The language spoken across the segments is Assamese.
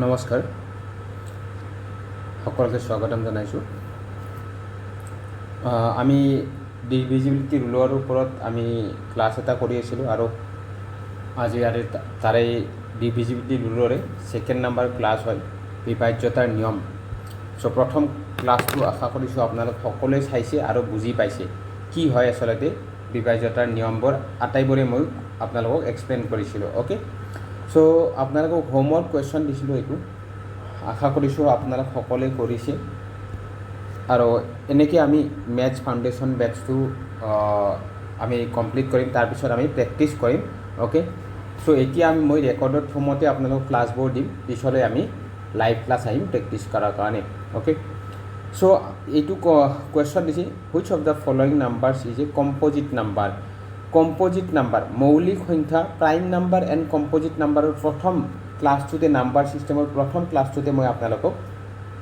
নমস্কাৰ, সকলোকে স্বাগতম জনাইছোঁ। আমি ডিভিজিবিলিটি ৰুলৰ ওপৰত আমি ক্লাছ এটা কৰি আছিলোঁ আৰু আজি তাৰে ডিভিজিবিলিটি ৰুলৰে ছেকেণ্ড নম্বৰ ক্লাছ হয় বিভাজ্যতাৰ নিয়ম। চ' প্ৰথম ক্লাছটো আশা কৰিছোঁ আপোনালোক সকলোৱে চাইছে আৰু বুজি পাইছে কি হয় আচলতে বিভাজ্যতাৰ নিয়মবোৰ আটাইবোৰে মই আপোনালোকক এক্সপ্লেইন কৰিছিলোঁ। অ'কে, চ' আপোনালোকক হোমৱৰ্ক কুৱেশ্যন দিছিলোঁ, এইটো আশা কৰিছোঁ আপোনালোক সকলোৱে কৰিছে আৰু এনেকৈ আমি মেথছ ফাউণ্ডেশ্যন বেটছটো আমি কমপ্লিট কৰিম, তাৰপিছত আমি প্ৰেক্টিছ কৰিম। অ'কে, চ' এতিয়া মই ৰেকৰ্ডৰ ফৰ্মতে আপোনালোকক ক্লাছবোৰ দিম, পিছলৈ আমি লাইভ ক্লাছ আহিম প্ৰেক্টিছ কৰাৰ কাৰণে। অ'কে, চ' এইটো কুৱেশ্যন দিছে, which of the following numbers is a composite number. Composite number, মৌলিক সংখ্যা, প্ৰাইম নাম্বাৰ এণ্ড কম্প'জিট নাম্বাৰৰ প্ৰথম ক্লাছটোতে নাম্বাৰ ছিষ্টেমৰ প্ৰথম ক্লাছটোতে মই আপোনালোকক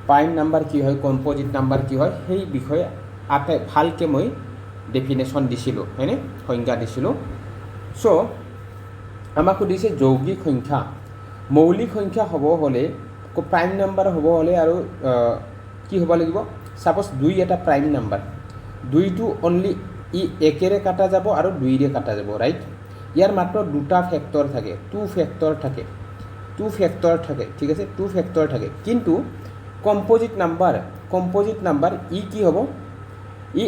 প্ৰাইম নাম্বাৰ কি হয়, কম্প'জিট নাম্বাৰ কি হয়, সেই বিষয়ে ভালকৈ মই ডেফিনেশ্যন দিছিলোঁ, হয়নে, সংজ্ঞা দিছিলোঁ। চ' আমাক সুধিছে যৌগিক সংখ্যা, মৌলিক সংখ্যা হ'ব হ'লে, প্ৰাইম নাম্বাৰ হ'ব হ'লে আৰু কি হ'ব লাগিব, ছাপ'জ 2 এটা প্ৰাইম নাম্বাৰ, 2টো অনলি ই 1ৰে কাটা যাব আৰু 2ৰে কাটা যাব, ৰাইট। ইয়াৰ মাত্ৰ দুটা ফেক্টৰ থাকে, 2 ফেক্টৰ থাকে, ঠিক আছে, 2 ফেক্টৰ থাকে। কিন্তু কম্প'জিট নাম্বাৰ ই কি হ'ব, ই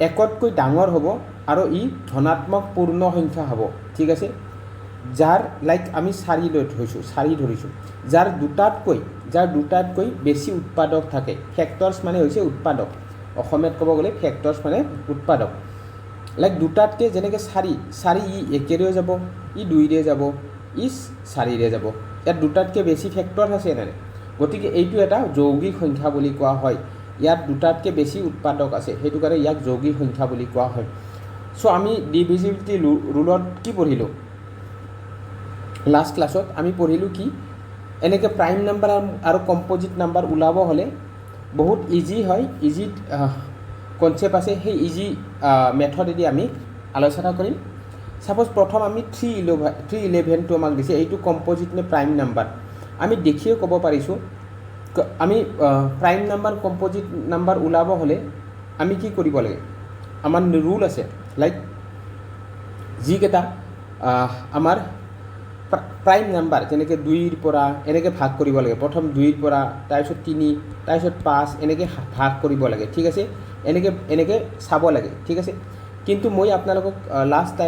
1তকৈ ডাঙৰ হ'ব আৰু ই ধনাত্মক পূৰ্ণ সংখ্যা হ'ব, ঠিক আছে। যাৰ লাইক আমি 4 ধৰিছোঁ, যাৰ দুটাতকৈ বেছি উৎপাদক থাকে। ফেক্টৰ্ছ মানে হৈছে উৎপাদক, অসমীয়াত ক'ব গ'লে ফেক্টৰ্ছ মানে উৎপাদক। লাইক দুটাতকৈ যেনেকৈ 4 ই 1ৰেও যাব, ই 2ৰে যাব, ই 4ৰে যাব। ইয়াত দুটাতকৈ বেছি ফেক্টৰ আছে নাই, গতিকে এইটো এটা যৌগিক সংখ্যা বুলি কোৱা হয়। ইয়াত দুটাতকৈ বেছি উৎপাদক আছে, সেইটো কাৰণে ইয়াক যৌগিক সংখ্যা বুলি কোৱা হয়। চ' আমি ডিভিজিবিলিটি ৰুলত কি পঢ়িলোঁ, লাষ্ট ক্লাছত আমি পঢ়িলোঁ কি, এনেকৈ প্ৰাইম নাম্বাৰ আৰু কম্প'জিট নাম্বাৰ ওলাব হ'লে বহুত ইজি হয়, ইজি কনচেপ্ট আছে, সেই ইজি মেথডেদি আমি আলোচনা কৰিম। ছাপ'জ প্ৰথম আমি 311টো আমাক দিছে, এইটো কম্প'জিট নে প্ৰাইম নাম্বাৰ, আমি দেখিয়ে ক'ব পাৰিছোঁ। আমি প্ৰাইম নাম্বাৰ কম্প'জিট নাম্বাৰ ওলাব হ'লে আমি কি কৰিব লাগে, আমাৰ ৰুল আছে, লাইক যিকেইটা আমাৰ প্ৰাইম নাম্বাৰ, যেনেকৈ 2ৰ পৰা এনেকৈ ভাগ কৰিব লাগে, প্ৰথম 2ৰ পৰা, তাৰপিছত 3, তাৰপিছত 5, এনেকৈ ভাগ কৰিব লাগে, ঠিক আছে, এনেকৈ চাব লাগে, ঠিক আছে। কিন্তু মই আপোনালোকক লাষ্ট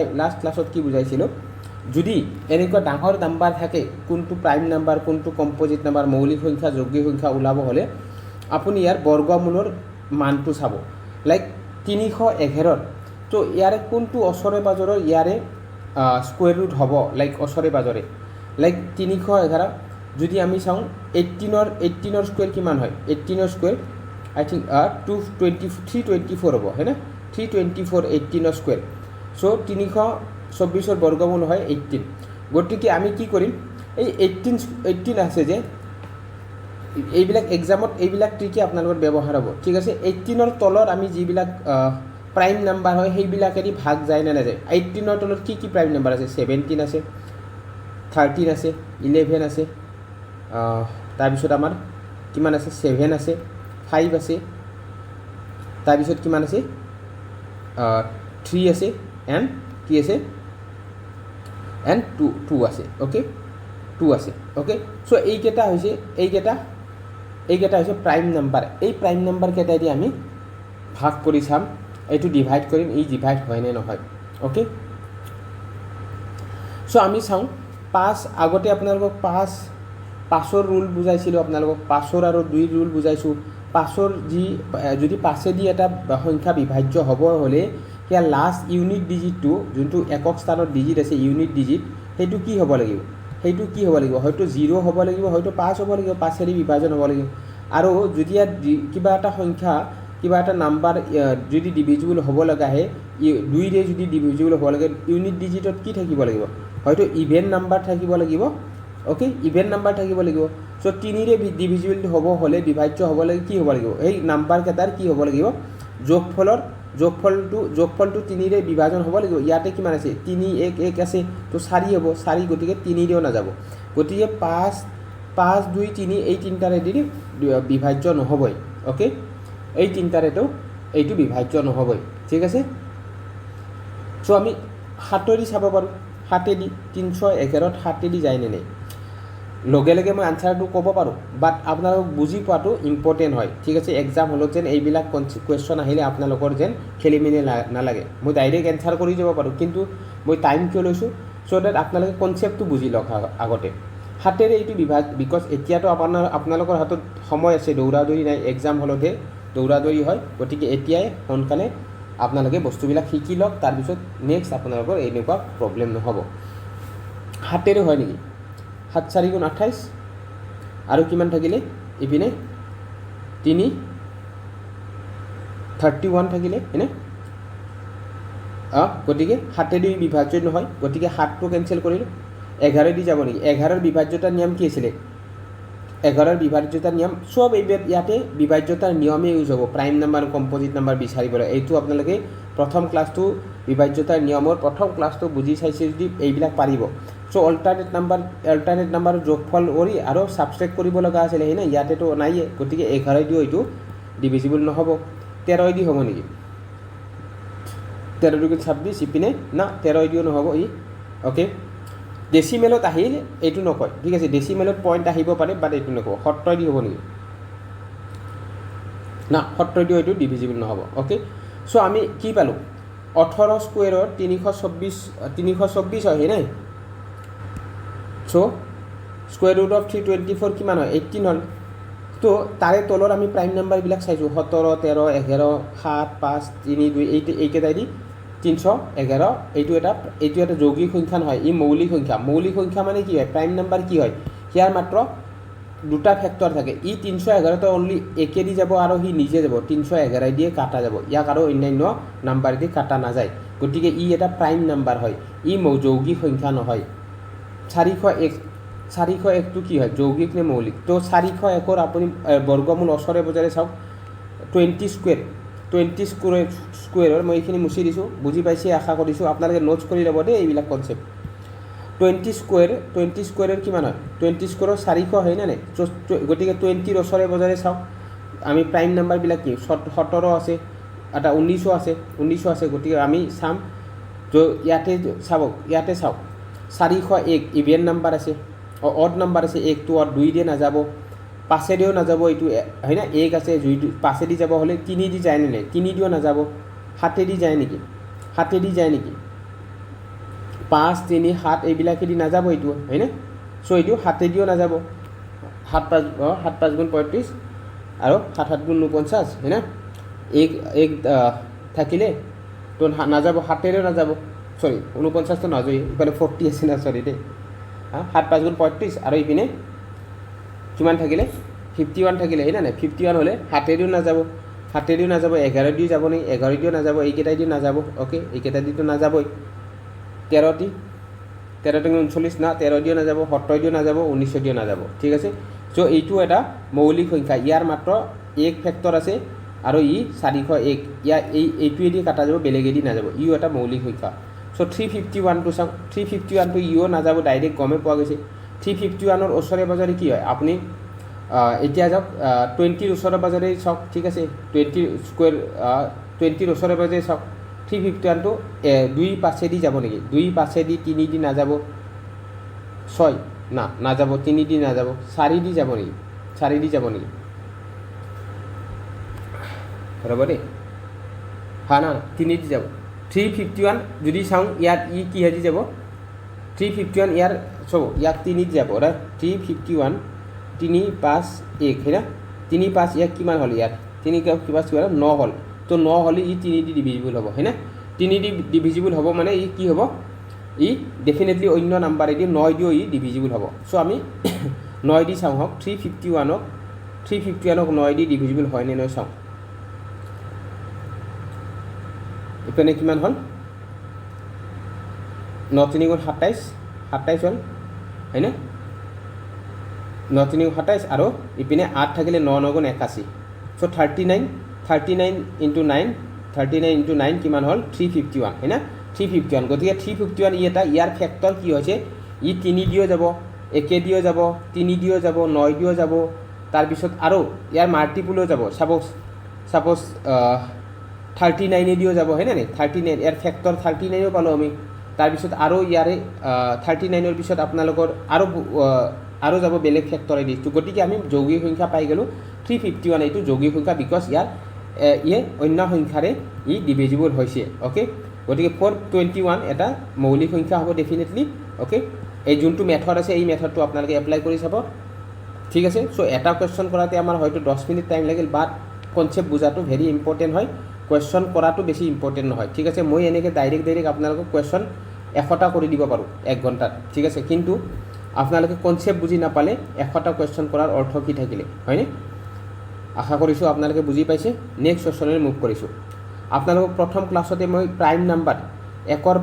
ক্লাছত কি বুজাইছিলোঁ, যদি এনেকুৱা ডাঙৰ নাম্বাৰ থাকে, কোনটো প্ৰাইম নাম্বাৰ, কোনটো কম্প'জিট নাম্বাৰ, মৌলিক সংখ্যা, যৌগিক সংখ্যা ওলাব হ'লে আপুনি ইয়াৰ বৰ্গমূলৰ মানটো চাব। লাইক 311, তো ইয়াৰে কোনটো ওচৰে পাজৰৰ ইয়াৰে স্কুৱেৰ ৰুট হ'ব, লাইক ওচৰে পাজৰে, লাইক 311 যদি আমি চাওঁ 18ৰ স্কুৱেৰ কিমান হয়, 18ৰ স্কুৱেৰ আই থিংক 324 হ'ব, হয়নে, 324 18ৰ স্কুৱেৰ। চ' 324ৰ বৰ্গমূল হয় 18। গতিকে আমি কি কৰিম, এই 18 আছে যে, এইবিলাক এক্সামত এইবিলাক ট্ৰিকে আপোনালোকৰ ব্যৱহাৰ হ'ব, ঠিক আছে। 18ৰ তলত আমি যিবিলাক প্ৰাইম নাম্বাৰ হয় সেইবিলাকেদি ভাগ যায় নে নাযায়। 18ৰ তলত কি প্ৰাইম নাম্বাৰ আছে, 17 আছে, 13 আছে, 11 আছে, তাৰপিছত আমাৰ কিমান আছে, 7 আছে, 5 আছে, তাৰপিছত কিমান আছে, 3 আছে, এণ্ড কি আছে, এণ্ড 2 আছে, অ'কে, 2 আছে, অ'কে। চ' এইকেইটা হৈছে প্ৰাইম নাম্বাৰ। এই প্ৰাইম নাম্বাৰ কেইটাইদি আমি ভাগ কৰি চাম, এইটো ডিভাইড কৰিম, এই ডিভাইড হয় নে নহয়, অ'কে। চ' আমি চাওঁ 5, আগতে আপোনালোকক 5ৰ ৰুল বুজাইছিলোঁ, আপোনালোকক 5ৰ আৰু 2ৰ ৰুল বুজাইছোঁ। 5ৰ যদি 5এদি এটা সংখ্যা বিভাজ্য হ'ব হ'লে সেয়া লাষ্ট ইউনিট ডিজিটটো, যোনটো একক স্থানৰ ডিজিট আছে, ইউনিট ডিজিট, সেইটো কি হ'ব লাগিব, হয়তো 0 হ'ব লাগিব, হয়তো 5 হ'ব লাগিব, 5এদি বিভাজন হ'ব লাগিব। আৰু যদি ইয়াত কিবা এটা নাম্বাৰ যদি ডিভিজিবল হ'ব লগা আহে, 2ৰে যদি ডিভিজিবল হ'ব লাগে, ইউনিট ডিজিটত কি থাকিব লাগিব, হয়তো ইভেন নাম্বাৰ থাকিব লাগিব, অ'কে, ইভেন নাম্বাৰ থাকিব লাগিব। চ' 3ৰে ডিভিজিবল হ'ব হ'লে, বিভাজ্য হ'ব লাগে, কি হ'ব লাগিব, সেই নাম্বাৰকেইটাৰ কি হ'ব লাগিব, যোগফলটো 3ৰে বিভাজন হ'ব লাগিব। ইয়াতে কিমান আছে, 3 1 1 আছে, তো 4 হ'ব, 4, গতিকে 3ৰেও নাযাব, গতিকে 5 5 2 3 এই তিনিটাৰেদি বিভাজ্য নহ'বই অ'কে এই তিনিটাৰেতো এইটো বিভাজ্য নহ'বই ঠিক আছে চ' আমি 7 চাব পাৰোঁ 7 311 7 যায় নে নাই লগে লগে মই আনচাৰটো ক'ব পাৰোঁ বাট আপোনালোক বুজি পোৱাটো ইম্পৰ্টেণ্ট হয় ঠিক আছে এক্সাম হলত যেন এইবিলাক কুৱেশ্যন আহিলে আপোনালোকৰ যেন খেলি মেলি নালাগে মই ডাইৰেক্ট এনচাৰ কৰি যাব পাৰোঁ কিন্তু মই টাইম কিয় লৈছোঁ চ' ডেট আপোনালোকে কনচেপ্টটো বুজি লওক আগতে 7 এইটো বিভাগ বিকজ এতিয়াতো আপোনালোকৰ হাতত সময় আছে দৌৰা দৌৰি নাই এক্সাম হলতহে দৌৰা দৌৰি হয় গতিকে এতিয়াই সোনকালে আপোনালোকে বস্তুবিলাক শিকি লওক তাৰপিছত নেক্সট আপোনালোকৰ এনেকুৱা প্ৰব্লেম নহ'ব 7 হয় নেকি 7 4 গুণ 28 আৰু কিমান থাকিলে ইপিনে 3 31 থাকিলে হয়নে গতিকে 7 বিভাজ্য নহয় গতিকে 7টো কেঞ্চেল কৰিলোঁ 11 দি যাব নেকি 11ৰ বিভাজ্যতাৰ নিয়ম কি আছিলে 11ৰ বিভাজ্যতাৰ নিয়ম সব এইবিলাক ইয়াতে বিভাজ্যতাৰ নিয়মে ইউজ হ'ব প্ৰাইম নাম্বাৰ কম্পজিট নাম্বাৰ বিচাৰিবলৈ এইটো আপোনালোকে প্ৰথম ক্লাছটো বিভাজ্যতাৰ নিয়মৰ প্ৰথম ক্লাছটো বুজি চাইছে যদি এইবিলাক পাৰিব চ' অল্টাৰনেট নাম্বাৰ যোগফল কৰি আৰু ছাবষ্ট্ৰেক্ট কৰিব লগা আছিলে হয়নে ইয়াতেতো নাইয়ে গতিকে 11 দিও এইটো ডিভিজিবল নহ'ব 13 দি হ'ব নেকি 13 দুগুণ 26 ইপিনে না 13 দিও নহ'ব ই অ'কে ডেচিমেলত আহিল এইটো নকয় ঠিক আছে ডেচিমেলত পইণ্ট আহিব পাৰে বাট এইটো নকয় 17 দি হ'ব নেকি না 17 দিও এইটো ডিভিজিবল নহ'ব অ'কে চ' আমি কি পালোঁ 18 স্কুৱেৰৰ 324 হয় নাই চ' স্কুৱেৰ ৰুট অফ 324 কিমান হয় 18 হ'ল তো তাৰে তলৰ আমি প্ৰাইম নাম্বাৰবিলাক চাইছোঁ 17 13 11 7 5 3 2 এইকেইটাই 311 এইটো এটা যৌগিক সংখ্যা নহয় ই মৌলিক সংখ্যা মানে কি হয় প্ৰাইম নাম্বাৰ কি হয় ইয়াৰ মাত্ৰ দুটা ফেক্টৰ থাকে ই 311 অনলি একেদি যাব আৰু সি নিজে যাব 311 দিয়ে কাটা যাব ইয়াক আৰু অন্যান্য নাম্বাৰ দি কাটা নাযায় গতিকে ই এটা প্ৰাইম নাম্বাৰ হয় ই যৌগিক সংখ্যা নহয় 401টো কি হয় যৌগিক নে মৌলিক তো 401ৰ আপুনি বৰ্গমূল ওচৰে বজাৰে চাওক 20 স্কুৱেৰৰ মই এইখিনি মুচি দিছোঁ বুজি পাইছে আশা কৰিছোঁ আপোনালোকে নোটছ কৰি ল'ব দেই এইবিলাক কনচেপ্ট 20 স্কুৱেৰৰ কিমান হয় 20 স্কুৱেৰৰ 400 হয় নে নাই গতিকে 20ৰ ওচৰে বজাৰে চাওক আমি প্ৰাইম নাম্বাৰবিলাক কি 17 আছে এটা 19 আছে গতিকে আমি চাম ইয়াতে চাওক 401 ইভেন নাম্বাৰ আছে অড নাম্বাৰ আছে 1 টো অড 2 দিয়ে নাযাব 5 দিও নাযাব এইটো হয় না 1 আছে 5 দি যাব হ'লে 3 দি যায় নে নাই 3 দিও নাযাব 7 দি যায় নেকি 5 3 7 এইবিলাকেদি নাযাব এইটো হয় না চ' এইটো 7 দিও নাযাব 7 5 গুণ 35 আৰু 7 7 গুণ 49 হয় না 1 থাকিলে তো নাযাব 7 নাযাব সৰি 49 তো নাযায় ইফালে 40 আছে না সৰি দেই 7 5 গুণ 35 আৰু ইপিনে কিমান থাকিলে 51 থাকিলে হয় না 51 হ'লে 7 দিও নাযাব 11 দিও যাব নেকি 11 দিও নাযাব এইকেইটা দিও নাযাব অ'কে এইকেইটা দিও নাযাবই 13 টি 39 না 13 দিও নাযাব 17 দিও নাযাব 19 দিও নাযাব ঠিক আছে চ' এইটো এটা মৌলিক সংখ্যা ইয়াৰ মাত্ৰ এক ফেক্টৰ আছে আৰু ই 401 এইটোৱেদি কাটা যাব বেলেগেদি নাযাব ইও এটা মৌলিক সংখ্যা চ' 351টো চাওক 351টো ইও নাযাব ডাইৰেক্ট গমে পোৱা গৈছে 351ৰ ওচৰে পাজৰে কি হয় আপুনি এতিয়া যাওক 20ৰ ওচৰে পাজৰে চাওক ঠিক আছে 20ৰ ওচৰে পাজৰে চাওক 351টো 2 5 দি যাব নেকি 2 5 দি 3 দি নাযাব 6 নাযাব 3 দি নাযাব 4 দি যাব নেকি 4 দি যাব নেকি ৰ'ব দেই না 3 দি যাব 351 যদি চাওঁ ইয়াত ই কিহেদি যাব 351 ইয়াৰ চাব ইয়াক 3 দি যাব ৰাইট 351 3 5 1 হয় না 3 5 ইয়াক কিমান হ'ল ইয়াত 3 কিবা 9 হ'ল তো 9 হ'লে ই 3 দি ডিভিজিবল হ'ব হয় না 3 দি ডিভিজিবল হ'ব মানে ই কি হ'ব ই ডেফিনেটলি অন্য নাম্বাৰেদি 9 দিও ই ডিভিজিবল হ'ব চ' আমি 9 দি চাওঁ হওক 351ক 9 দি ডিভিজিবল হয় নে নহয় চাওঁ ইপিনে কিমান হ'ল 9 3 গুণ 27 হ'ল হয়নে 9 3 গুণ 27 আৰু ইপিনে 8 থাকিলে 9 9 গুণ 81 চ' 39 ইনটু 9 কিমান হ'ল 351 হয় না 351 গতিকে 351 ই এটা ইয়াৰ ফেক্টৰ কি হৈছে ই 3 দিও যাব 1 দিও যাব 3 দিও যাব 9 দিও যাব তাৰপিছত আৰু ইয়াৰ মাল্টিপুলো যাব সাপোজ 39 দিও যাব হয়নে নাই 39 ইয়াৰ ফেক্টৰ 39ও পালো আমি তাৰপিছত আৰু ইয়াৰে 39ৰ পিছত আপোনালোকৰ আৰু যাব বেলেগ ফেক্টৰেদি তো গতিকে আমি যৌগিক সংখ্যা পাই গ'লো 351 এইটো যৌগিক সংখ্যা বিকজ ইয়াৰ ইয়ে অন্য সংখ্যাৰে ই ডিভিজিবল হৈছে ওকে গতিকে 421 এটা মৌলিক সংখ্যা হ'ব ডেফিনেটলি ওকে এই যোনটো মেথড আছে এই মেথডটো আপোনালোকে এপ্লাই কৰি চাব ঠিক আছে সো এটা কোৱেশ্চন কৰাতে আমাৰ হয়তো 10 মিনিট টাইম লাগিল বাট কনসেপ্ট বুজাটো ভেৰি ইম্পৰ্টেণ্ট হয় কোৱেশ্চন কৰাটো বেছি ইম্পৰ্টেণ্ট নহয় ঠিক আছে মই এনেকৈ ডাইৰেক্ট আপোনালোকক কোৱেশ্চন 100টা কৰি দিব পাৰোঁ 1 ঘণ্টাত ঠিক আছে কিন্তু আপোনালোকে কনসেপ্ট বুজি নাপালে 100টা কোৱেশ্চন কৰাৰ অৰ্থ কি থাকিলে হয়নে আশা কৰিছোঁ আপোনালোকে বুজি পাইছে নেক্সট কোৱেশ্চনলৈ মুভ কৰিছোঁ আপোনালোকক প্ৰথম ক্লাছতে মই প্ৰাইম নাম্বাৰ 1ৰ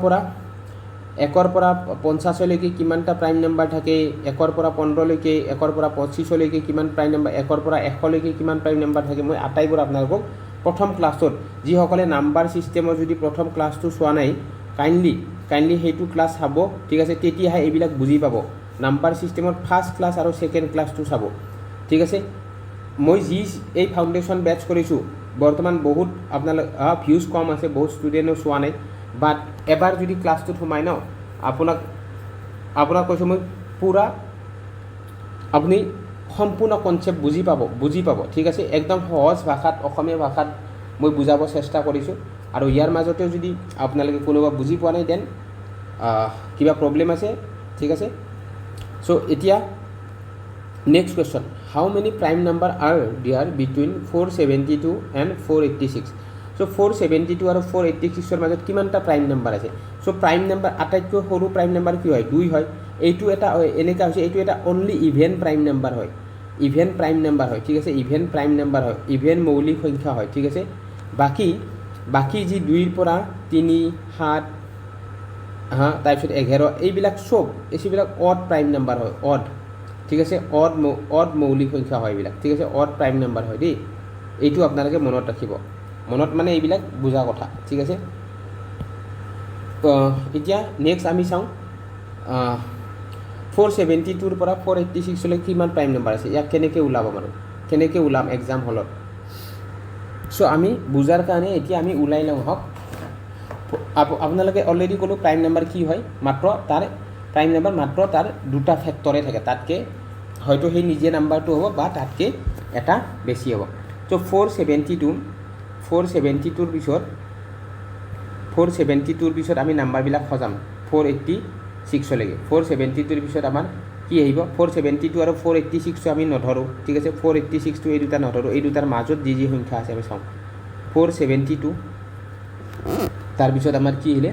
পৰা 50 লৈকে কিমানটা প্ৰাইম নাম্বাৰ থাকে 1ৰ পৰা 15 লৈকে 1ৰ পৰা 25 লৈকে কিমান প্ৰাইম নাম্বাৰ 1ৰ পৰা 100 লৈকে কিমান প্ৰাইম নাম্বাৰ থাকে মই আটাইবোৰ আপোনালোকক প্ৰথম ক্লাছত যিসকলে নাম্বাৰ সিস্টেমৰ যদি প্ৰথম ক্লাছটো চোৱা নাই কাইণ্ডলি সেইটো ক্লাছ চাব ঠিক আছে তেতিয়াহে এইবিলাক বুজি পাব নাম্বাৰ সিস্টেমৰ ফাৰ্ষ্ট ক্লাছ আৰু সেকেন্ড ক্লাছটো চাব ঠিক আছে মই যি এই ফাউণ্ডেশ্যন বেচ কৰিছোঁ বৰ্তমান বহুত আপোনালোক ভিউজ কম আছে বহুত ষ্টুডেণ্টে চোৱা নাই বাট এবাৰ যদি ক্লাছটোত সোমাই ন আপোনাক কৈছোঁ মই পুৰা আপুনি সম্পূৰ্ণ কনসেপ্ট বুজি পাব ঠিক আছে একদম সহজ ভাষাত অসমীয়া ভাষাত মই বুজাব চেষ্টা কৰিছোঁ আৰু ইয়াৰ মাজতেও যদি আপোনালোকে কোনোবা বুজি পোৱা নাই দেন কিবা প্ৰব্লেম আছে ঠিক আছে সো এতিয়া next question how many prime number are there between 472 and 486 so 472 আৰু 486ৰ মাজত কিমানটা প্ৰাইম নাম্বাৰ আছে সো প্ৰাইম নাম্বাৰ আটাইতকৈ সৰু প্ৰাইম নাম্বাৰ কি হয় 2 হয় এইটো এটা এনেকা হৈছে এইটো এটা অনলি ইভেন প্ৰাইম নাম্বাৰ হয় ঠিক আছে ইভেন প্ৰাইম নাম্বাৰ হয় ইভেন মৌলিক সংখ্যা হয় ঠিক আছে বাকি যি 2ৰ পৰা 3 7 তাৰপিছত 11 এইবিলাক চব এইবিলাক অড প্ৰাইম নাম্বাৰ হয় অড ঠিক আছে অড মৌলিক সংখ্যা হয় এইবিলাক ঠিক আছে অড প্ৰাইম নাম্বাৰ হয় দেই এইটো আপোনালোকে মনত ৰাখিব মনত মানে এইবিলাক বুজা কথা ঠিক আছে এতিয়া নেক্সট আমি চাওঁ 472ৰ পৰা 486 লৈ কিমান প্ৰাইম নাম্বাৰ আছে ইয়াক কেনেকৈ ওলাম এক্সাম হলত সো আমি বুজাৰ কাৰণে এতিয়া আমি ওলাই লওঁ হওক আপোনালোকে অলৰেডি ক'লো প্ৰাইম নাম্বাৰ কি হয় মাত্ৰ তাৰ দুটা ফেক্টৰে থাকে তাতকৈ হয়তো সেই নিজে নাম্বাৰটো হ'ব বা তাতকৈ এটা বেছি হ'ব তো 472ৰ পিছত আমি নাম্বাৰবিলাক সজাম 486 লৈকে 472ৰ পিছত আমাৰ কি আহিব 472 আৰু 486টো আমি নধৰোঁ ঠিক আছে 486টো এই দুটা নধৰোঁ এই দুটাৰ মাজত যি সংখ্যা আছে আমি চাওঁ 472 তাৰপিছত আমাৰ কি আহিলে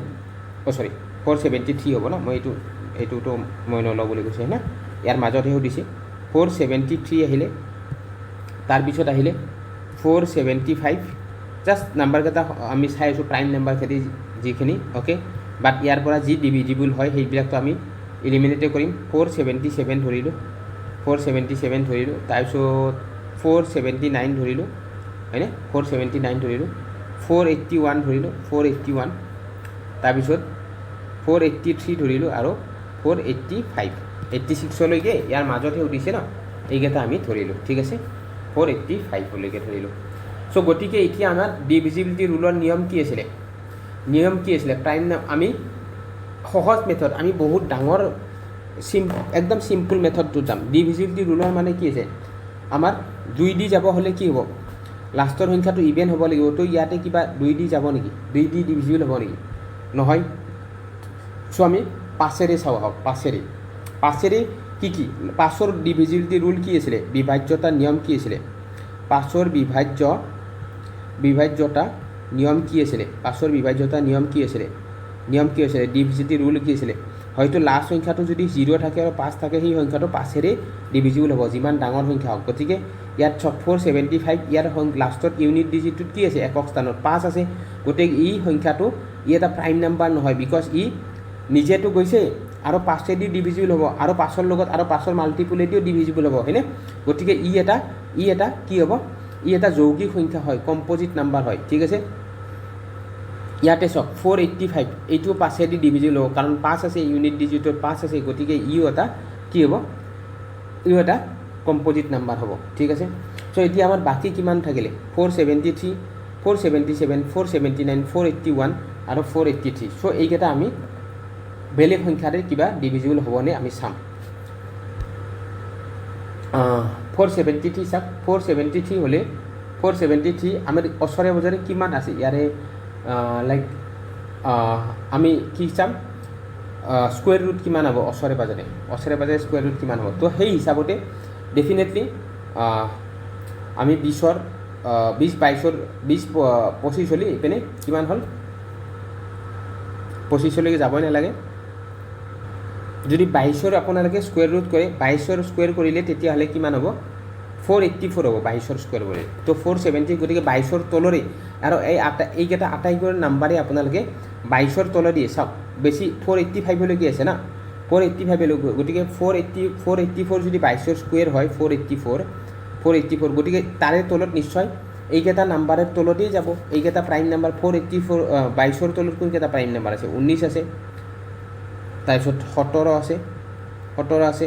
473 হ'ব ন মই এইটোতো মই নলওঁ বুলি কৈছোঁ হয়নে ইয়াৰ মাজতহে সুধিছে 473 আহিলে তাৰপিছত আহিলে 475 জাষ্ট নাম্বাৰকেইটা আমি চাই আছোঁ প্ৰাইম নাম্বাৰ খেতি যিখিনি অ'কে বাট ইয়াৰ পৰা যি ডিভিজিবল হয় সেইবিলাকতো আমি ইলিমিনেটেড কৰিম 477 ধৰিলোঁ তাৰপিছত 479 ধৰিলোঁ হয়নে 479 ধৰিলোঁ 481 ধৰিলোঁ 481 তাৰপিছত 483 ধৰিলোঁ আৰু 485 86লৈকে ইয়াৰ মাজতহে সুধিছে ন এইকেইটা আমি ধৰিলোঁ ঠিক আছে 485লৈকে ধৰিলোঁ সো গতিকে এতিয়া আমাৰ ডিভিজিবিলিটি ৰুলৰ নিয়ম কি আছিলে প্ৰাইম আমি সহজ মেথড আমি বহুত ডাঙৰ একদম চিম্পল মেথডটো যাম ডিভিজিবিলিটি ৰুলৰ মানে কি আছে আমাৰ 2 দি যাব হ'লে কি হ'ব লাষ্টৰ সংখ্যাটো ইভেন হ'ব লাগিব তো ইয়াতে কিবা 2 দি যাব নেকি 2 দি ডিভিজিবল হ'ব নেকি নহয় সো আমি 5ৰে চাওঁ হওক 5ৰে কি 5ৰ ডিভিজিবিলিটি ৰুল কি আছিলে বিভাজ্যতা নিয়ম কি আছিলে 5ৰ বিভাজ্যতা নিয়ম কি আছিলে ডিভিজিবিলিটি ৰুল কি আছিলে হয়তো লাষ্ট সংখ্যাটো যদি 0 থাকে আৰু 5 থাকে সেই সংখ্যাটো 5ৰে ডিভিজিবল হ'ব যিমান ডাঙৰ সংখ্যা হওক গতিকে ইয়াত 475 ইয়াৰ লাষ্টত ইউনিট ডিজিটটোত কি আছে একক স্থানত 5 আছে গতিকে এই সংখ্যাটো এটা প্ৰাইম নাম্বাৰ নহয় বিকজ নিজেতো গৈছে আৰু 5ৰেদি ডিভিজিবল হ'ব আৰু 5ৰ লগত আৰু 5ৰ মাল্টিপুলেদিও ডিভিজিবল হ'ব হয়নে গতিকে এটা কি হ'ব এটা যৌগিক সংখ্যা হয় কম্পজিট নাম্বাৰ হয় ঠিক আছে ইয়াতে চাওক 485 এইটো 5ৰেদি ডিভিজিবল হ'ব কাৰণ 5 আছে ইউনিট ডিজিটত 5 আছে গতিকে এটা কি হ'ব ইও এটা কম্পজিট নাম্বাৰ হ'ব ঠিক আছে চ' এতিয়া আমাৰ বাকী কিমান থাকিলে 473 477 479 481 আৰু 483 চ' এইকেইটা আমি বেলেগ সংখ্যাৰে কিবা ডিভিজিবল হ'বনে আমি চাম 473 চাওক 473 হ'লে 473 আমাৰ ওচৰে পাজৰে কিমান আছে ইয়াৰে লাইক আমি কি চাম স্কুৱেৰ ৰুট কিমান হ'ব ওচৰে পাজৰে স্কুৱেৰ ৰুট কিমান হ'ব তো সেই হিচাপতে ডেফিনেটলি আমি 20ৰ 20 22ৰ 20 25 হ'লে ইপিনে কিমান হ'ল 25লৈকে যাবই নালাগে যদি 22ৰ আপোনালোকে স্কুৱেৰ ৰুট কৰে 22ৰ স্কুৱেৰ কৰিলে তেতিয়াহ'লে কিমান হ'ব 484 হ'ব 22ৰ স্কুৱেৰ কৰিলে তো 470 গতিকে 22ৰ তলৰে আৰু এইকেইটা আটাইবোৰ নাম্বাৰে আপোনালোকে 22ৰ তলেদি চাওক বেছি 485 লৈকে আছে না 485 লৈকে গতিকে 484 যদি 22ৰ স্কুৱেৰ হয় 484 গতিকে তাৰে তলত নিশ্চয় এইকেইটা নাম্বাৰৰ তলতেই যাব এইকেইটা প্ৰাইম নাম্বাৰ 484 22ৰ তলত কোনকেইটা প্ৰাইম নাম্বাৰ আছে 19 আছে তাৰপিছত 17 আছে 13 আছে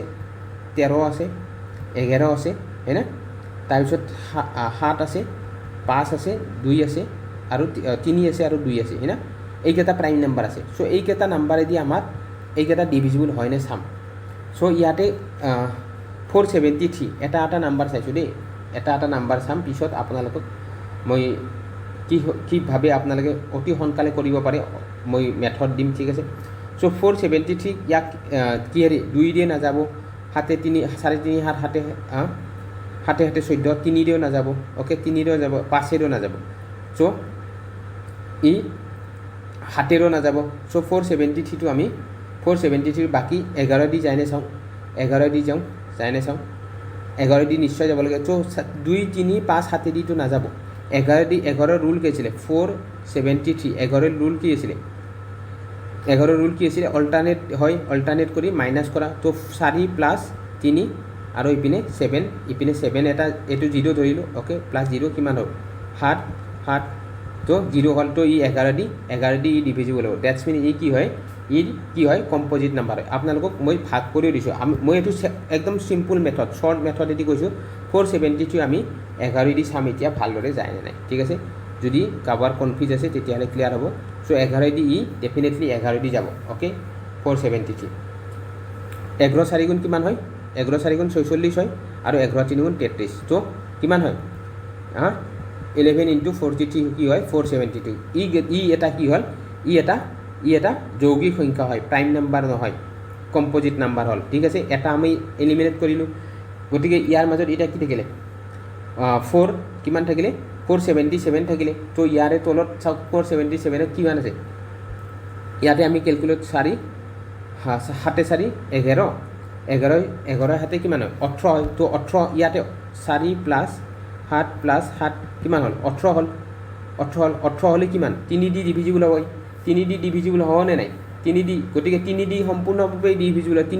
11 আছে হয়নে তাৰপিছত 7 আছে 5 আছে 2 আছে আৰু 3 আছে আৰু 2 আছে হয়নে এইকেইটা প্ৰাইম নাম্বাৰ আছে চ' এইকেইটা নাম্বাৰেদি আমাৰ এইকেইটা ডিভিজিবল হয়নে চাম চ' ইয়াতে 473 এটা নাম্বাৰ চাইছোঁ দেই এটা নাম্বাৰ চাম পিছত আপোনালোকক মই কিভাৱে আপোনালোকে অতি সোনকালে কৰিব পাৰে মই মেথড দিম ঠিক আছে চ' 473 ইয়াক কিহেৰে 2 দিয়ে নাযাব 7 3 3.5 7 7 14 3 দিও নাযাব অ'কে 3 দিও যাব 5 দিও নাযাব চ' ই 7 দিও নাযাব চ' 473 টো আমি 473 বাকী 11 দি যায়নে চাওঁ 11 দি যাওঁ যায়নে চাওঁ 11 দি নিশ্চয় যাব লাগে চ' 2 3 5 7 দি তো নাযাব 11 ৰুল কি আছিলে 473 11 ৰুল কি আছিলে 11 ৰুল কি আছিলে অল্টাৰনেট কৰি মাইনাছ কৰা তো 4 প্লাছ 3 আৰু ইপিনে 7 এটা এইটো 0 ধৰিলোঁ অ'কে প্লাছ 0 কিমান হ'ল 7 তো 0 হ'ল তো ই 11 দি ই ডিভিজিবল হ'ব ডেটছ মিন ই কি হয় কম্পজিট নাম্বাৰ হয় আপোনালোকক মই ভাগ কৰি দিছোঁ মই এইটো একদম চিম্পুল মেথড শ্বৰ্ট মেথডেদি কৈছোঁ 473 আমি 11 দি চাম এতিয়া ভালদৰে যায় নে নাই ঠিক আছে যদি কাৰোবাৰ কনফিউজ আছে তেতিয়াহ'লে ক্লিয়াৰ হ'ব চ' 11 দি ই ডেফিনেটলি 11 দি যাব অ'কে 473 11 4 গুণ কিমান হয় 11 4 গুণ 46 হয় আৰু 11 3 গুণ 33 ত' কিমান হয় 11 ইনটু 43 কি হয় 472 ই এটা কি হ'ল ই এটা যৌগিক সংখ্যা হয় প্ৰাইম নাম্বাৰ নহয় কম্পজিট নাম্বাৰ হ'ল ঠিক আছে এটা আমি এলিমিনেট কৰিলোঁ গতিকে ইয়াৰ মাজত এটা কি থাকিলে 4 কিমান থাকিলে 477 থাকিলে তো ইয়াৰে তলত চাওক 477 কিমান আছে ইয়াতে আমি কেলকুলেট 4 7 4 11 হাতে কিমান হয় 18 হয় তো 18 ইয়াতে 4 প্লাছ 7 প্লাছ 7 কিমান হ'ল 18 হ'ল 18 হ'লে কিমান 3 দি ডিভিজিবল হয় 3 দি ডিভিজিবল হ'বনে নাই 3 দি গতিকে 3 দি সম্পূৰ্ণভাৱে ডিভিজিবল হয় 3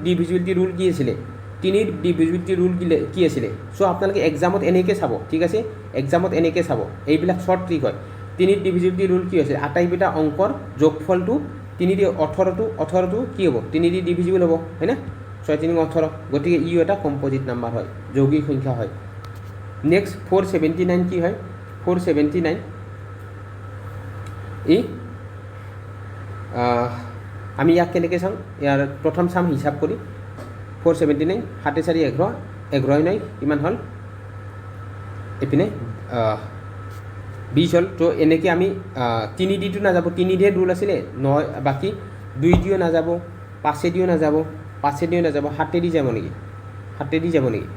ডিভিজিবিলিটি ৰুল কি আছিলে 3 ডিভিজিবিলিটি ৰুল কি আছিলে চ' আপোনালোকে এক্সামত এনেকৈ চাব ঠিক আছে এক্সামত এনেকৈ চাব এইবিলাক শ্বৰ্ট ট্ৰিক হয় 3 ডিভিজিবিলিটি ৰুল কি হৈছে আটাইকেইটা অংকৰ যোগফলটো 3 দি 18টো কি হ'ব 3 দি ডিভিজিবল হ'ব হয়নে 6 3 18 গতিকে ই এটা কম্পজিট নাম্বাৰ হয় যৌগিক সংখ্যা হয় নেক্সট 479 কি হয় 479 ই আমি ইয়াক কেনেকৈ চাম ইয়াৰ প্ৰথম চাম হিচাপ কৰি 479 7 4 11 9 কিমান হ'ল এইপিনে 20 হ'ল তো এনেকৈ আমি 3 দিটো নাযাব 3 দিয়ে ৰুল আছিলে 9 বাকী 2 দিও নাযাব 5 দিও নাযাব 7 দি যাব নেকি 7 দি যাব নেকি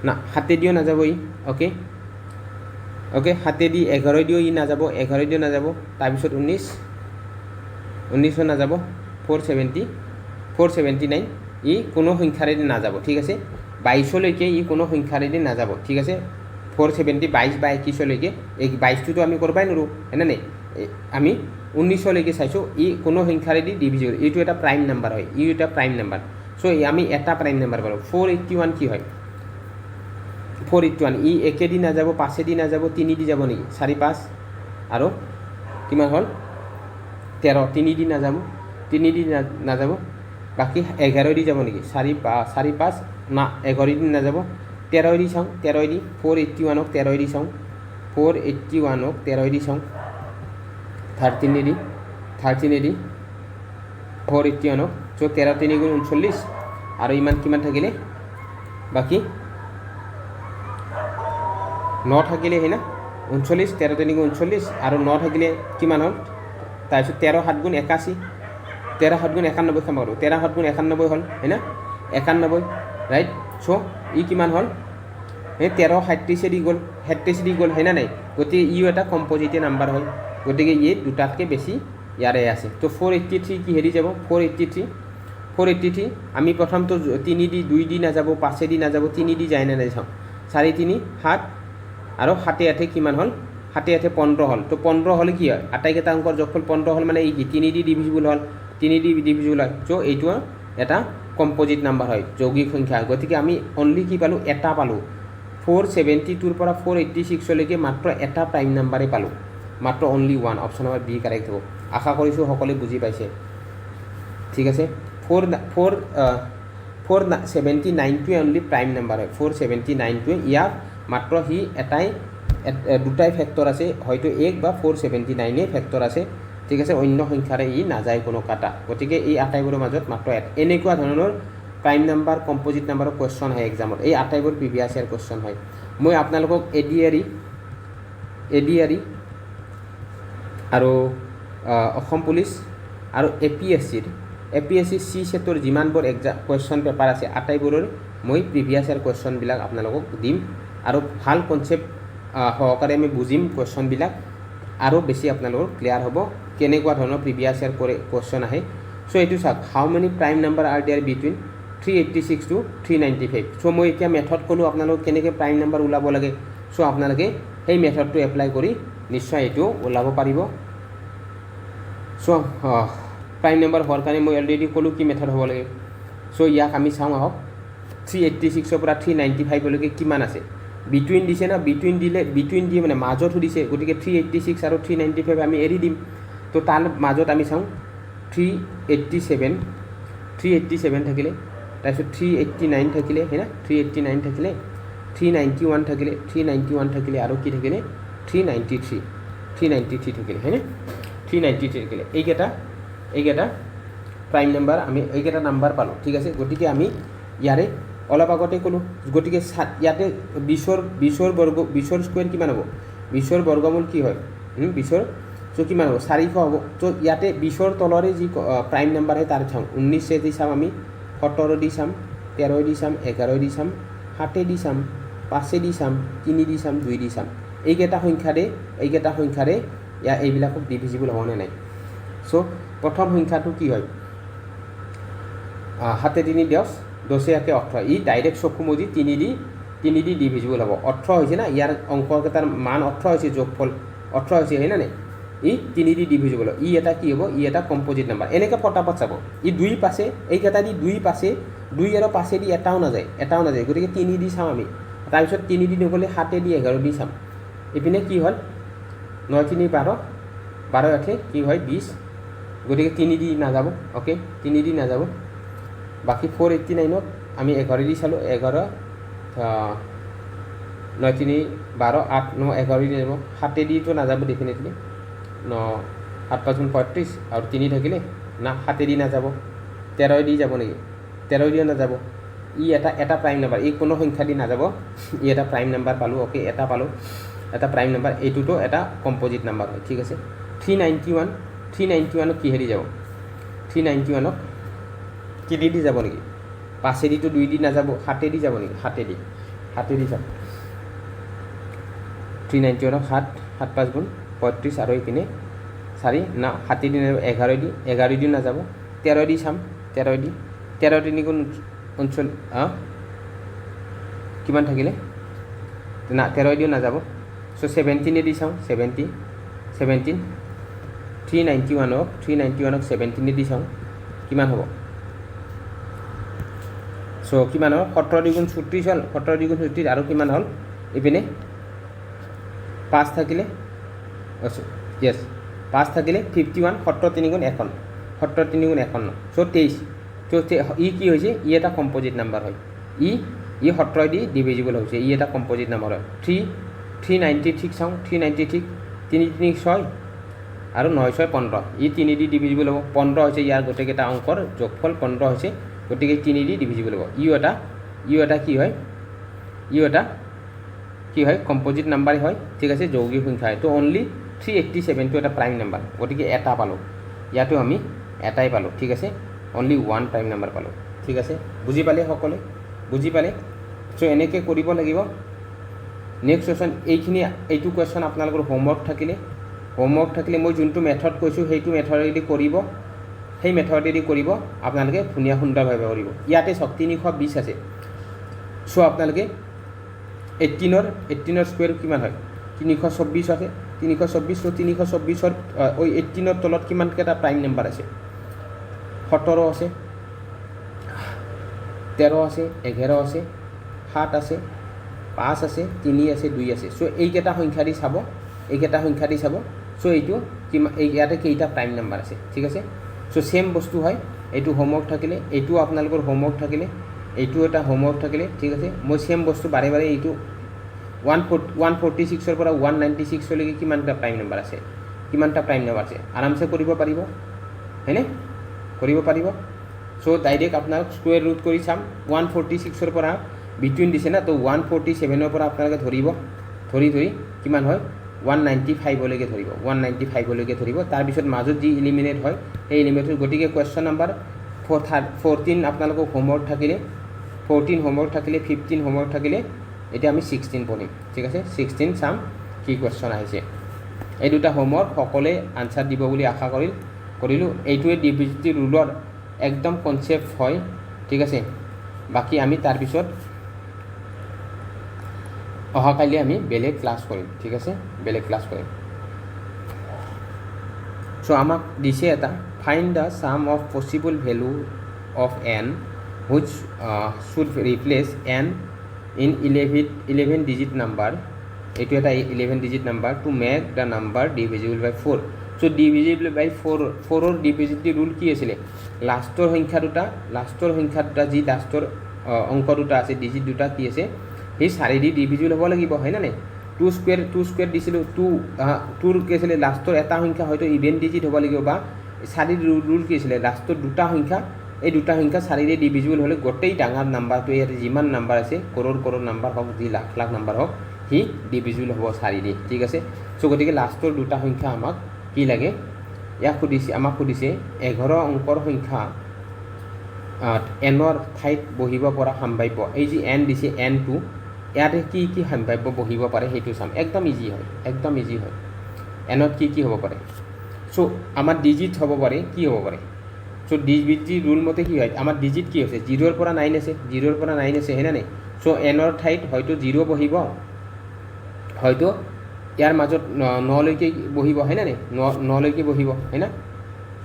না 7 দিও নাযাব ই অ'কে 7 দি 11 দিও ই নাযাব 11 দিও নাযাব তাৰপিছত 19 নাযাব 479 ই কোনো সংখ্যাৰেদি নাযাব ঠিক আছে 22লৈকে ই কোনো সংখ্যাৰেদি নাযাব ঠিক আছে 470 22 বা 21লৈকে এই 22টোতো আমি কৰিবই নোৱাৰোঁ হয়নে নাই আমি 19লৈকে চাইছোঁ ই কোনো সংখ্যাৰেদি ডিভিজিবল এইটো এটা প্ৰাইম নাম্বাৰ হয় ই এটা প্ৰাইম নাম্বাৰ চ' আমি এটা প্ৰাইম নাম্বাৰ পালোঁ 481 কি হয় 481 ই একেদি নাযাব 5 দি নাযাব 3 দি যাব নেকি 4 5 আৰু কিমান হ'ল 13 3 দি নাযাব 3 দি নাযাব বাকি 11 দি যাব নেকি 4 5 না 11 দি নাযাব 13 দি চাওঁ 13 দি 481ক 13 দি চাওঁ 481ক 13 দি চাওঁ 13 দি 481ক চ' 13 3 গুণ 39 আৰু ইমান কিমান থাকিলে বাকি 9 থাকিলে হয় না 39 13 3 গুণ 39 আৰু 9 থাকিলে কিমান হ'ল তাৰপিছত 13 7 গুণ 81 13 7 গুণ 91 খাম আৰু 13 7 গুণ 91 হ'ল হয় না 91 ৰাইট চ' ই কিমান হ'ল এই 13 37 দি গ'ল 37 দি গ'ল হয় না নাই গতিকে ইও এটা কম্পজিট নাম্বাৰ হয় গতিকে ই দুটাতকৈ বেছি ইয়াৰে আছে তো 483 কি হেৰি যাব 483 আমি প্ৰথমটো 3 দি 2 দি নাযাব 5 দি নাযাব 3 দি যায় না নাই চাওঁ 4 3 7 আৰু 7 8 কিমান হ'ল 7 8 15 হ'ল তো 15 হ'লে কি হয় আটাইকেইটা অংকৰ যোগফল 15 হ'ল মানে এই কি 3 দি ডিভিজিবল হ'ল 3 দি ডিভিজিবল হয় চ' এইটো এটা কম্পজিট নাম্বাৰ হয় যৌগিক সংখ্যা গতিকে আমি অনলি কি পালোঁ এটা পালোঁ 472 পৰা 486 লৈকে মাত্ৰ এটা প্ৰাইম নাম্বাৰে পালোঁ মাত্ৰ only one option number B correct হ'ব আশা কৰিছোঁ সকলোৱে বুজি পাইছে ঠিক আছে 479টোৱে অনলি প্ৰাইম নাম্বাৰ হয় 479টোৱে ইয়াক মাত্ৰ সি দুটাই ফেক্টৰ আছে হয়তো 1 বা 479 ফেক্টৰ আছে ঠিক আছে অন্য সংখ্যাৰে ই নাযায় কোনো কাটা গতিকে এই আটাইবোৰৰ মাজত মাত্ৰ এনেকুৱা ধৰণৰ প্ৰাইম নাম্বাৰ কম্পজিট নাম্বাৰৰ কুৱেশ্যন হয় এক্সামত এই আটাইবোৰ প্ৰিভিয়াছ ইয়াৰ কুৱেশ্যন হয় মই আপোনালোকক এডিআৰই আৰু অসম পুলিচ আৰু এপিএছচি চি সেটৰ যিমানবোৰ কুৱেশ্যন পেপাৰ আছে আটাইবোৰৰ মই প্ৰিভিয়াছ ইয়াৰ কুৱেশ্যনবিলাক আপোনালোকক দিম আৰু ভাল কনচেপ্ট সহকাৰে আমি বুজিম কুৱেশ্যনবিলাক আৰু বেছি আপোনালোকৰ ক্লিয়াৰ হ'ব কেনেকুৱা ধৰণৰ প্ৰিভিয়াছ ইয়াৰ কুৱেশ্যন আহে চ' এইটো চাওক how many prime number are there between 386 to 395 so' মই এতিয়া মেথড ক'লোঁ আপোনালোক কেনেকৈ প্ৰাইম নাম্বাৰ ওলাব লাগে চ' আপোনালোকে সেই মেথডটো এপ্লাই কৰি নিশ্চয় এইটো ওলাব পাৰিব চ' প্ৰাইম নাম্বাৰ হোৱাৰ কাৰণে মই অলৰেডি ক'লোঁ কি মেথড হ'ব লাগে চ' ইয়াক আমি চাওঁ আহক 386 পৰা 395 কিমান আছে বিটুইন দিছে না বিটুইন দিয়ে মানে মাজত দিছে গতিকে 386 আৰু 395 আমি এৰি দিম তো তাৰ মাজত আমি চাওঁ 387 থাকিলে তাৰপিছত 389 থাকিলে হয় না 389 থাকিলে 391 থাকিলে আৰু কি থাকিলে 393 থাকিলে হয়নে 393 থাকিলে এইকেইটা প্ৰাইম নাম্বাৰ আমি এইকেইটা নাম্বাৰ পালোঁ ঠিক আছে গতিকে আমি ইয়াৰে অলপ আগতে ক'লোঁ গতিকে ইয়াতে 20ৰ স্কুৱেৰ কিমান হ'ব 20ৰ বৰ্গমূল কি হয় 20ৰ চ' কিমান হ'ব 400 হ'ব ত' ইয়াতে 20ৰ তলৰে যি প্ৰাইম নাম্বাৰ হয় তাৰ চাওঁ 19 দি চাম আমি 17 দি চাম 13 দি চাম 11 দি চাম 7 দি চাম 5 দি চাম 3 দি চাম 2 দি চাম এইকেইটা সংখ্যাৰে এইবিলাকক ডিভিজিবল হ'বনে নাই চ' প্ৰথম সংখ্যাটো কি হয় 7 3 10 10 1 18 ই ডাইৰেক্ট চকু মুজি 3 দি ডিভিজিবল হ'ব 18 হৈছে না ইয়াৰ অংককেইটাৰ মান 18 হৈছে যোগফল 18 হৈছে হয় না নাই ই 3 দি ডিভিজিবল ই এটা কি হ'ব ই এটা কম্পজিট নাম্বাৰ এনেকৈ পটাপট চাব ই 2 পাছে এইকেইটা দি 2 পাছে 2 আৰু 5 দি এটাও নাযায় গতিকে 3 দি চাম আমি তাৰপিছত 3 দি নগ'লে 7 দি 11 দি চাম ইপিনে কি হ'ল 9 3 12 12 8 কি হয় 20 গতিকে 3 দি নাযাব অ'কে 3 দি নাযাব বাকি 489ত আমি 11 দি চালোঁ 11 9 3 12 8 9 11 দি যাব 7 দিটো নাযাব ডেফিনেটলি 9 7 5 35 আৰু 3 থাকিলে না 7 দি নাযাব 13 দি যাব নেকি 13 দিও নাযাব ই এটা প্ৰাইম নাম্বাৰ এই কোনো সংখ্যা দি নাযাব ই এটা প্ৰাইম নাম্বাৰ পালোঁ অ'কে এটা পালোঁ এটা প্ৰাইম নাম্বাৰ এইটোতো এটা কম্পজিট নাম্বাৰ হয় ঠিক আছে 391ত কি হেৰি যাব 391ক 3 দি যাব নেকি 5 দিটো 2 দি নাযাব 7 দি যাব নেকি 7 দি যাব 391ক 7 5 গুণ 35 আৰু এইপিনে 4 না 7 দি 11 দি নাযাব 13 দি চাম 13 3 গুণ 39 কিমান থাকিলে না 13 দিও নাযাব চ' 17 দি চাওঁ 17 391ক 17 দি চাওঁ কিমান হ'ব চ' কিমান হ'ল 17 2 গুণ 36 হ'ল 17 2 গুণ 36 আৰু কিমান হ'ল ইপিনে 5 থাকিলে য়েছ 5 থাকিলে 51 70 3 গুণ 51 70 3 গুণ 51 সো 23 তো ই কি হৈছে ই এটা কম্পোজিট নাম্বাৰ হয় ই 70 দি ডিভিজিবল হৈছে ই এটা কম্পোজিট নাম্বাৰ হয় 390 চাওঁ 390 3 3 6 আৰু 9 6 15 ই 3 দি ডিভিজিবল হ'ব 15 হৈছে ইয়াৰ গোটেইকেইটা অংকৰ যোগফল 15 হৈছে গতিকে 3 দি ডিভিজিবল হ'ব ই এটা কি হয় কি হয় কম্পোজিট নাম্বাৰ হয় ঠিক আছে যৌগিক সংখ্যা হয় তো অনলি 387 টো এটা প্ৰাইম নাম্বাৰ গতিকে এটা পালোঁ ইয়াতো আমি এটাই পালোঁ ঠিক আছে অনলি 1 প্ৰাইম নাম্বাৰ পালোঁ ঠিক আছে বুজি পালে সকলে বুজি পালে সো এনেকৈ কৰিব লাগিব নেক্সট কুৱেশ্যন এইটো কুৱেশ্যন আপোনালোকৰ হোমৱৰ্ক থাকিলে মই যোনটো মেথড কৈছোঁ সেইটো মেথডেদি কৰিব সেই মেথডেদি কৰিব আপোনালোকে ধুনীয়া সুন্দৰভাৱে কৰিব ইয়াতে চাওক 320 আছে সো আপোনালোকে 18 স্কুৱেৰ কিমান হয় 324 আছে 324 তো 324 ওই 18 তলত কিমানকেইটা প্ৰাইম নাম্বাৰ আছে 17 আছে 13 আছে 11 আছে 7 আছে 5 আছে 3 আছে 2 আছে সো এইকেইটা সংখ্যা দি চাব সো এইটো ইয়াতে কেইটা প্ৰাইম নাম্বাৰ আছে ঠিক আছে সো সেম বস্তু হয় এইটো হোমৱৰ্ক থাকিলে এইটো আপোনালোকৰ হোমৱৰ্ক থাকিলে এইটো এটা হোমৱৰ্ক থাকিলে ঠিক আছে মই সেম বস্তু বাৰে এইটো 146 পৰা 196 লৈকে কিমানটা প্ৰাইম নাম্বাৰ আছে আৰামছে কৰিব পাৰিব হয়নে কৰিব পাৰিব সো ডাইৰেক্ট আপোনাক স্কুৱেৰ ৰুট কৰি চাম 146 পৰা বিটুইন দিছে না তো 147 পৰা আপোনালোকে ধৰি কিমান হয় 195 লৈকে ধৰিব তাৰপিছত মাজত যি এলিমিনেট হয় সেই এলিমিনেট গতিকে কুৱেশ্যন নাম্বাৰ 14 আপোনালোকক হোমৱৰ্ক থাকিলে 15 হোমৱৰ্ক থাকিলে এতিয়া আমি 16 পঢ়িম ঠিক আছে 16 চাম কি কুৱেশ্যন আহিছে এই দুটা হোমৱৰ্ক সকলোৱে আনসাৰ দিব বুলি আশা কৰিলোঁ এইটোৱে ডিভিজিটি ৰুলৰ একদম কনসেপ্ট হয় ঠিক আছে বাকি আমি তাৰপিছত অহাকালি আমি বেলেগ ক্লাছ কৰিম ঠিক আছে সো আমাক দিছে এটা find the sum of possible value of n which should replace n in 11 digit number এইটো এটা 11 digit number to make the number divisible by 4 so divisible by 4 or divisibility rule কি আছিল লাষ্টৰ সংখ্যা দুটা যি লাষ্টৰ অংক দুটা আছে ডিজিট দুটা কি আছে সেই 4 দি ডিভিজিবল হ'ব লাগিব হয় না নাই 2 স্কয়াৰ দিছিলো 2 কি আছিল লাষ্টৰ এটা সংখ্যা হয়তো ইভেন ডিজিট হ'ব লাগিব বা 4 ৰুল কি আছিল লাষ্টৰ দুটা সংখ্যা এই দুটা সংখ্যা 4 দি ডিভিজিবল হলে গোটেই ডাঙৰ নাম্বাৰটো ইয়াত যিমান নাম্বাৰ আছে কৰৰ নাম্বাৰ হওক যি লাখ নাম্বাৰ হওক হি ডিভিজিবল হ'ব 4 দি ঠিক আছে সো গতিকে লাষ্টৰ দুটা সংখ্যা আমাক কি লাগে আমাক সুধিছে 11 অংকৰ সংখ্যা এনৰ ঠাইত বহিব পৰা সম্ভাৱ্য এই যে n দিছে n2 ইয়াতে কি সম্ভাৱ্য বহিব পাৰে সেইটো চাম একদম ইজি হয় এনত কি হ'ব পাৰে সো আমাৰ ডিজিট হ'ব পাৰে কি হ'ব পাৰে সো ডিভিজিটি ৰুল মতে কি হয় আমাৰ ডিজিট কি আছে 0 পৰা 9 আছে হেনা নাই সো এনৰ ঠাইত হয়তো 0 বহিব হয়তো ইয়াৰ মাজত 9 লৈকে বহিব হেনা নাই 9 লৈকে বহিব হেনা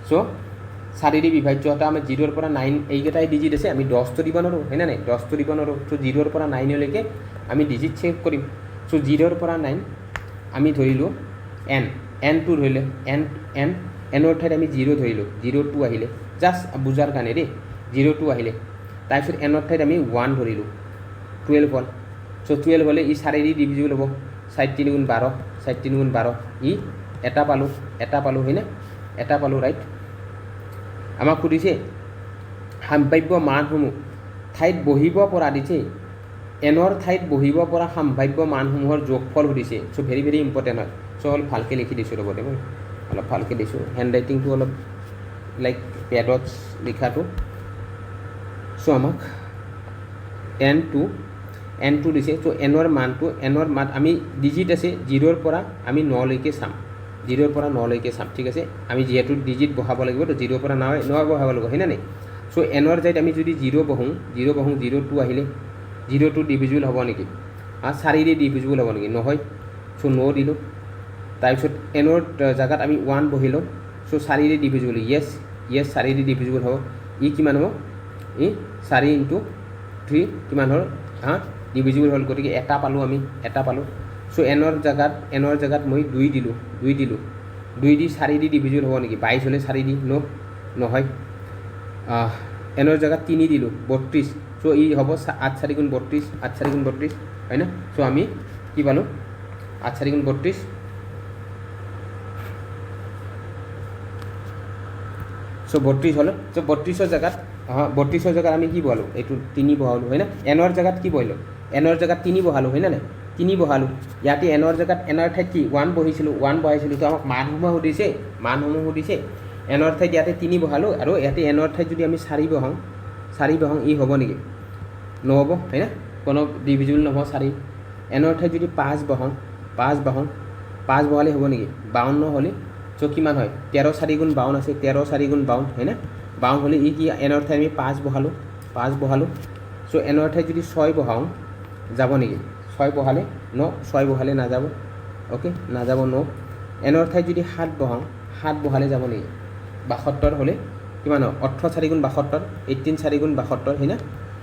সো 4 দি বিভাজ্যতা আমি 0 পৰা 9 এইকেইটাই ডিজিট আছে আমি 10 তো দিব নৰো হেনা নাই 10 তো দিব নৰো সো 0 পৰা 9 লৈকে আমি ডিজিট চেক কৰিম সো 0 পৰা 9 আমি ধৰিলো n2 ধৰিলে n এনৰ ঠাইত আমি 0 ধৰিলো 02 আহিলে জাস্ট বুজাৰ কাৰণে ৰে 02 আহিলে তাৰপিছত এনৰ ঠাইত আমি 1 ধৰিলো 12 হ'ল সো 12 হলে ই 4 দি ডিভিজিবল হ'ব 4 3 গুণ 12 ই এটা পালো হয়নে এটা পালো ৰাইট আমাক সুধিছে সম্ভাৱ্য মানসমূহ ঠাইত বহিব পৰা দিছে এনৰ ঠাইত বহিব পৰা সম্ভাৱ্য মানসমূহৰ যোগফল সুধিছে সো ভেৰি ইম্পৰ্টেণ্ট হয় সো অলপ ভালকৈ লিখি দিছোঁ ৰ'ব দেই অলপ ভালকৈ দিছোঁ হেণ্ড ৰাইটিংটো অলপ লাইক পেডত লিখাটো সো আমাক n2 দিছে সো এনৰ মান আমি ডিজিট আছে 0 পৰা আমি 9 লৈকে চাম 0 পৰা 9 লৈকে চাম ঠিক আছে আমি যেহেতু ডিজিট বহাব লাগিব তো 0 পৰা 9 বহাব লাগিব হয় না নাই সো এনৰ জাইত আমি যদি 0 বহোঁ 02 আহিলে 02 ডিভিজিবল হ'ব নেকি 4 দি ডিভিজিবল হ'ব নেকি নহয় সো 9 দিলোঁ তাৰপিছত এনৰ জায়গাত আমি 1 বহিলোঁ সো 4 দি ডিভিজিবল ইয়েস 4 দি ডিভিজিবল হ'ব ই কিমান হ'ব ই 4 * 3 কিমান হ'ল ডিভিজিবল হ'ল গতিকে এটা পালোঁ সো এনৰ জায়গাত মই 2 দিলোঁ 2 দি 4 দি ডিভিজিবল হ'ব নেকি 22 হ'লে 4 দি নহয় এনৰ জেগাত 3 দিলোঁ 32 চ' ই হ'ব 8 4 গুণ 32 8 4 গুণ 32 হয় না চ' আমি কি পালোঁ 8 4 গুণ 32 চ' 32 হ'লে চ' 32ৰ জেগাত 32ৰ জেগাত আমি কি বহালোঁ এইটো 3 বহালোঁ হয় না এনৰ জেগাত কি বহালোঁ এনৰ জেগাত 3 বহালোঁ হয় না নাই 3 বহালোঁ ইয়াতে এনৰ জেগাত এনৰ ঠাইত কি 1 বহিছিলোঁ 1 বহাইছিলোঁ তো আমাক মানসমূহ সুধিছে এনৰ ঠাইত ইয়াতে 3 বহালোঁ আৰু ইয়াতে এনৰ ঠাইত যদি আমি 4 বহাওঁ ই হ'ব নেকি নহ'ব হয় না কোনো ডিভিজিবল নহ'ব 4 এনৰ ঠাইত যদি 5 বহাওঁ 5 বহালে হ'ব নেকি 52 হ'লে চ' কিমান হয় 13 4 গুণ 52 আছে 13 4 গুণ 52 হয় না 52 হ'লে ই কি এনৰ ঠাইত আমি 5 বহালোঁ চ' এনৰ ঠাইত যদি 6 বহাওঁ যাব নেকি 6 বহালে 6 বহালে নাযাব অ'কে নাযাব এনৰ ঠাইত যদি 7 বহাওঁ 7 বহালে যাব নেকি 72 হ'লে কিমান হয় 18 4 গুণ 72 18 4 গুণ 72 হয় না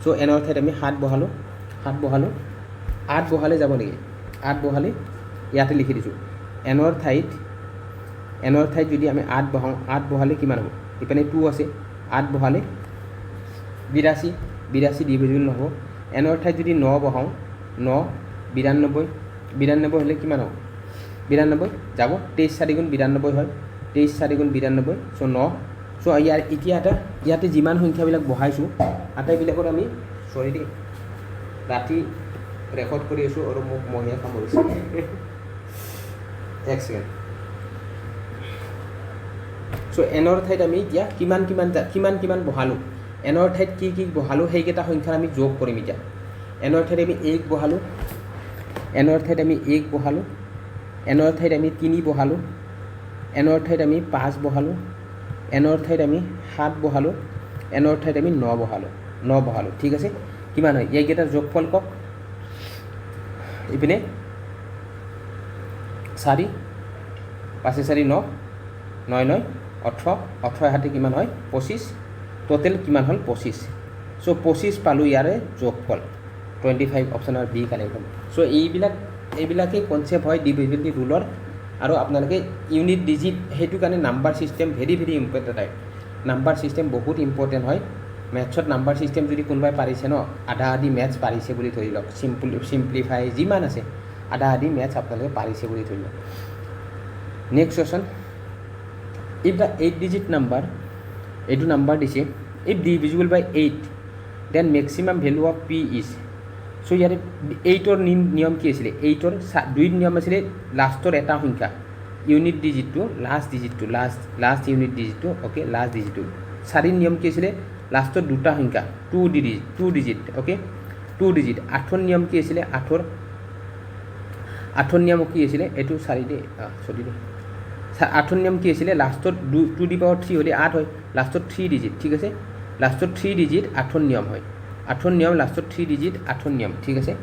চ' এনৰ ঠাইত আমি 7 বহালোঁ 8 বহালে যাব নেকি 8 বহালে ইয়াতে লিখি দিছোঁ এনৰ ঠাইত যদি আমি 8 বহাওঁ 8 বহালে কিমান হ'ব ইপিনে 2 আছে 8 বহালে 82 ডিভিজিবল নহ'ব এনৰ ঠাইত যদি 9 বহাওঁ 92 হ'লে কিমান হ'ব 92 যাব 23 4 গুণ 92 হয় 23 4 গুণ 92 চ' 9 চ' ইয়াতে যিমান সংখ্যাবিলাক বহাইছোঁ আটাইবিলাকত আমি চৰি দেই ৰাতি ৰেকৰ্ড কৰি আছোঁ আৰু মোক মহিয়া কামুৰিছে এক ছেকেণ্ড চ' এনৰ ঠাইত আমি এতিয়া কিমান বহালোঁ এনৰ ঠাইত কি বহালোঁ সেইকেইটা সংখ্যাৰ আমি যোগ কৰিম এতিয়া এনৰ ঠাইত আমি 1 বহালোঁ এনৰ ঠাইত আমি 1 বহালোঁ এনৰ ঠাইত আমি 3 বহালোঁ এনৰ ঠাইত আমি 5 বহালোঁ এনৰ ঠাইত আমি 7 বহালোঁ এনৰ ঠাইত আমি 9 বহালোঁ ঠিক আছে কিমান হয় এইকেইটাৰ যোগফল কওক ইপিনে 4 5 4 9 9 18 হাতে কিমান হয় 25 টোটেল কিমান হ'ল 25 চ' 25 পালোঁ ইয়াৰে যোগফল 25 অপশ্যনৰ বি কালেক্ট হ'ল চ' এইবিলাকেই কনচেপ্ট হয় ডিভিজিবিলিটি ৰুলৰ আৰু আপোনালোকে ইউনিট ডিজিট সেইটো কাৰণে নাম্বাৰ ছিষ্টেম ভেৰি ইম্পৰ্টেণ্ট হয় নাম্বাৰ ছিষ্টেম বহুত ইম্পৰ্টেণ্ট হয় মেথছত নাম্বাৰ ছিষ্টেম যদি কোনোবাই পাৰিছে ন আধা আধি মেথছ পাৰিছে বুলি ধৰি লওক চিম্প্লিফাই যিমান আছে আধা আধি মেথছ আপোনালোকে পাৰিছে বুলি ধৰি লওক next question if the 8-digit number এইটো নাম্বাৰ দিছে if divisible by 8 then maximum value of P is চ' ইয়াতে 8ৰ নিয়ম কি আছিলে 8ৰ 2 নিয়ম আছিলে লাষ্টৰ এটা সংখ্যা ইউনিট ডিজিটটো লাষ্ট ইউনিট ডিজিটটো অ'কে লাষ্ট ডিজিটটো 4 নিয়ম কি আছিলে লাষ্টৰ দুটা সংখ্যা 2 ডিজিট অ'কে 2 ডিজিট 8ৰ নিয়ম কি আছিলে 8ৰ নিয়ম কি আছিলে এইটো 4 দে চৰি দে 8ৰ নিয়ম কি আছিলে লাষ্টত 2^3 হ'লে 8 হয় লাষ্টত 3 ডিজিট ঠিক আছে লাষ্টত 3 ডিজিট 8ৰ নিয়ম হয় 8ৰ নিয়ম লাষ্টত 3 ডিজিট 8ৰ নিয়ম ঠিক আছে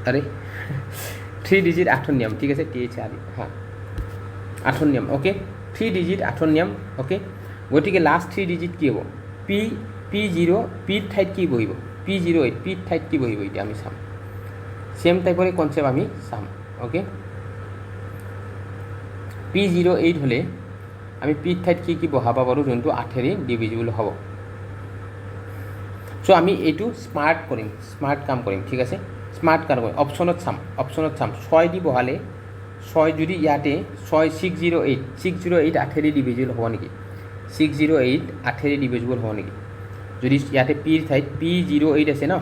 আৰে 3 ডিজিট 8ৰ নিয়ম ঠিক আছে হা 8ৰ নিয়ম অ'কে 3 ডিজিট 8ৰ নিয়ম অ'কে গতিকে লাষ্ট 3 ডিজিট কি হ'ব P0 পিৰ ঠাইত কি বহিব P08 পিৰ ঠাইত কি বহিব এতিয়া আমি চাম সেম টাইপৰে কনচেপ্ট আমি চাম অ'কে P08 হ'লে আমি পিৰ ঠাইত কি বহাব পাৰোঁ যোনটো 8ৰে ডিভিজিবল হ'ব চ' আমি এইটো স্মাৰ্ট কাম কৰিম ঠিক আছে স্মাৰ্ট কাম কৰিম অপশ্যনত চাম 6 দি বহালে 6 যদি ইয়াতে 608 8ৰে ডিভিজিবল হ'ব নেকি 608 8ৰে ডিভিজিবল হ'ব নেকি যদি ইয়াতে পিৰ ঠাইত P08 আছে ন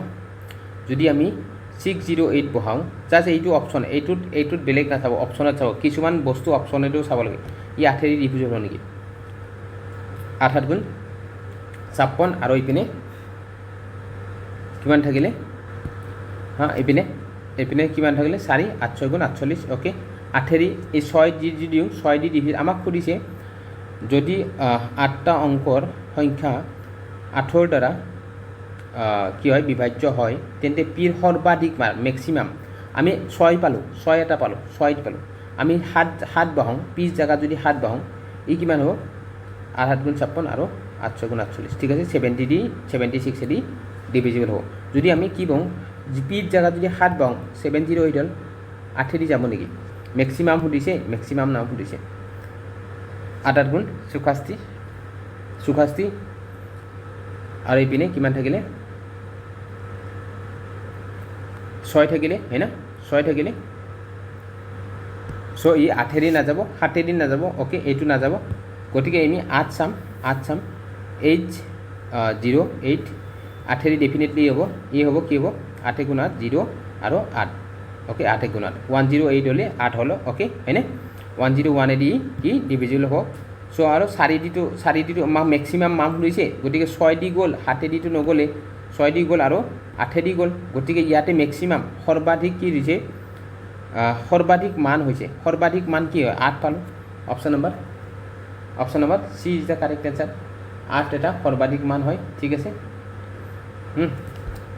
যদি আমি 608 বহাওঁ জাষ্ট এইটো অপশ্যন এইটোত বেলেগ নাচাব অপশ্যনত চাব কিছুমান বস্তু অপশ্যনেতো চাব লাগে ই 8ৰে ডিভিজিবল হ'ব নেকি 8 গুণ 56 আৰু ইপিনে কিমান থাকিলে হা এইপিনে কিমান থাকিলে 4 8 6 গুণ 48 অ'কে 8ৰে এই 6 দি দিওঁ 6 দি ডিভিজ আমাক সুধিছে যদি 8টা অংকৰ সংখ্যা 8ৰ দ্বাৰা কি হয় বিভাজ্য হয় তেন্তে পিৰ সৰ্বাধিক মান মেক্সিমাম আমি 6 পালোঁ 6 এটা পালোঁ 6 পালোঁ আমি 7 বহাওঁ পিছ জেগাত যদি 7 বহাওঁ ই কিমান হ'ব 8 গুণ 56 আৰু 8 6 গুণ 48 ঠিক আছে 76 দি ডিভিজিবল হ'ব যদি আমি কি বহাওঁ পিৰ জেগাত যদি 7 বহাওঁ 708 হ'ল 8 যাব নেকি মেক্সিমাম সুধিছে মেক্সিমাম নাম সুধিছে 8 গুণ 64 আৰু এইপিনে কিমান থাকিলে 6 থাকিলে হয় না 6 থাকিলে সো ই 8 নাযাব 7 নাযাব ওকে এইটো নাযাব গতিকে আমি 8 চাম 8 0 8 8 ডেফিনেটলি হ'ব ই হ'ব কি হ'ব 8 গুণ 8 0 আৰু 8 ওকে 8 গুণ 8 108 হ'লে 8 হ'ল ওকে হয়নে 101 এদি কি ডিভিজিবল হ'ব সো আৰু 4 ডিটো মেক্সিমাম মান সুধিছে গতিকে 6 দি গ'ল 7 ডিটো নগ'লে 6 দি গ'ল আৰু 8 দি গ'ল গতিকে ইয়াতে মেক্সিমাম সৰ্বাধিক কি দিছে সৰ্বাধিক মান হৈছে সৰ্বাধিক মান কি হয় 8 পালোঁ option number C is the correct answer 8 এটা সৰ্বাধিক মান হয় ঠিক আছে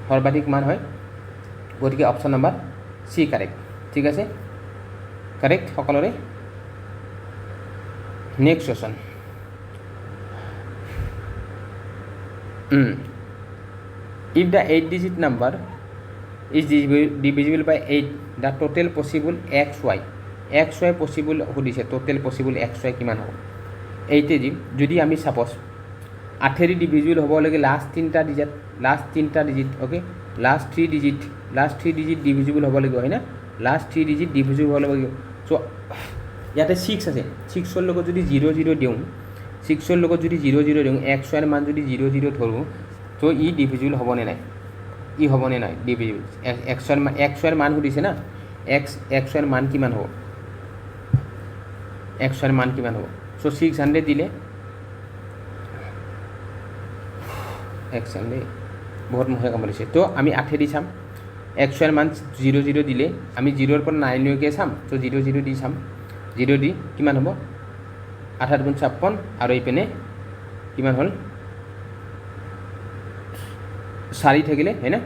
সৰ্বাধিক মান হয় গতিকে অপশ্যন নম্বৰ সি কাৰেক্ট ঠিক আছে কাৰেক্ট সকলোৰে next question if the 8-digit number is divisible by 8 the total possible xy possible সুধিছে total possible xy কিমান হ'ব 8 যদি আমি সাপোজ 8 ডিভিজিবল হ'ব লাগে লাষ্ট 3টা digit okay last 3 digit divisible হ'ব লাগিব হয় না লাষ্ট 3 ডিজিট ডিভিজিবল হ'ব লাগিব সো ইয়াতে 6 আছে 6 ৰ লগত যদি 00 দিওঁ 6 ৰ লগত যদি 00 দিওঁ xy ৰ মান যদি 00 ধৰো তো ই ডিভিজিবল হ'ব নে নাই ই হ'ব নে নাই ডিভিজিবল xy ৰ মান সুধিছে না xy ৰ মান কিমান হ'ব xy ৰ মান কিমান হ'ব সো 600 দিলে xy বহুত মহে কামৰিছে তো আমি 8 দি চাম xy ৰ মান 00 দিলে আমি 0 ৰ পৰা 9 লৈকে চাম তো 00 দি চাম 0 দি কিমান হ'ব 8 গুণ 56 আৰু এইপিনে কিমান হ'ল 4 থাকিলে হয় না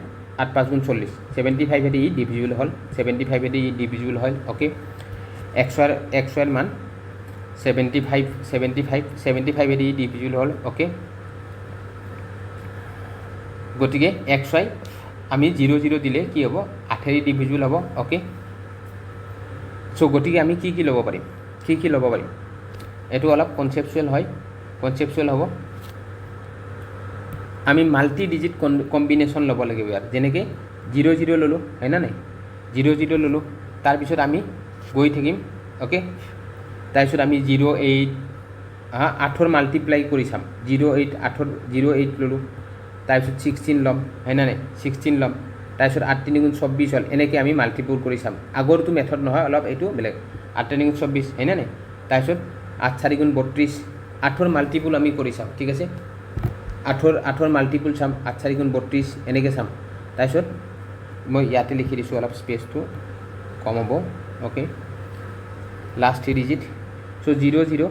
8 5 গুণ 40 75 এদি ডিভিজিবল হ'ল 75 এদি ডিভিজিবল হ'ল ওকে xy ৰ মান 75 এদি ডিভিজিবল হ'ল ওকে গতিকে xy আমি 00 দিলে কি হ'ব 8 ডিভিজিবল হ'ব ওকে সো গতিকে আমি কি ল'ব পাৰিম কি ল'ব পাৰিম এটো অলপ কনসেপচুৱেল হ'ব আমি মাল্টি ডিজিট কম্বিনেশ্যন ল'ব লাগিব ইয়াত যেনেকৈ 00 ল'লোঁ হয় না নাই 00 ল'লোঁ তাৰপিছত আমি গৈ থাকিম ওকে তাৰপিছত আমি 08 8ৰ মাল্টিপ্লাই কৰি চাম 08 ল'লোঁ তাৰপিছত 16 ল'ম হয় না নাই 16 ল'ম তাৰপিছত 8 3 গুণ 24 হ'ল এনেকৈ আমি মাল্টিপুল কৰি চাম আগৰটো মেথড নহয় অলপ এইটো বেলেগ 8 3 গুণ 24 হয় না নাই তাৰপিছত 8 4 গুণ 32 8ৰ মাল্টিপুল আমি কৰি চাম ঠিক আছে 8ৰ মাল্টিপুল চাম 8 4 গুণ 32 এনেকৈ চাম তাৰপিছত মই ইয়াতে লিখি দিছোঁ অলপ স্পেচটো কম হ'ব ওকে লাষ্ট 3 ডিজিট সো 00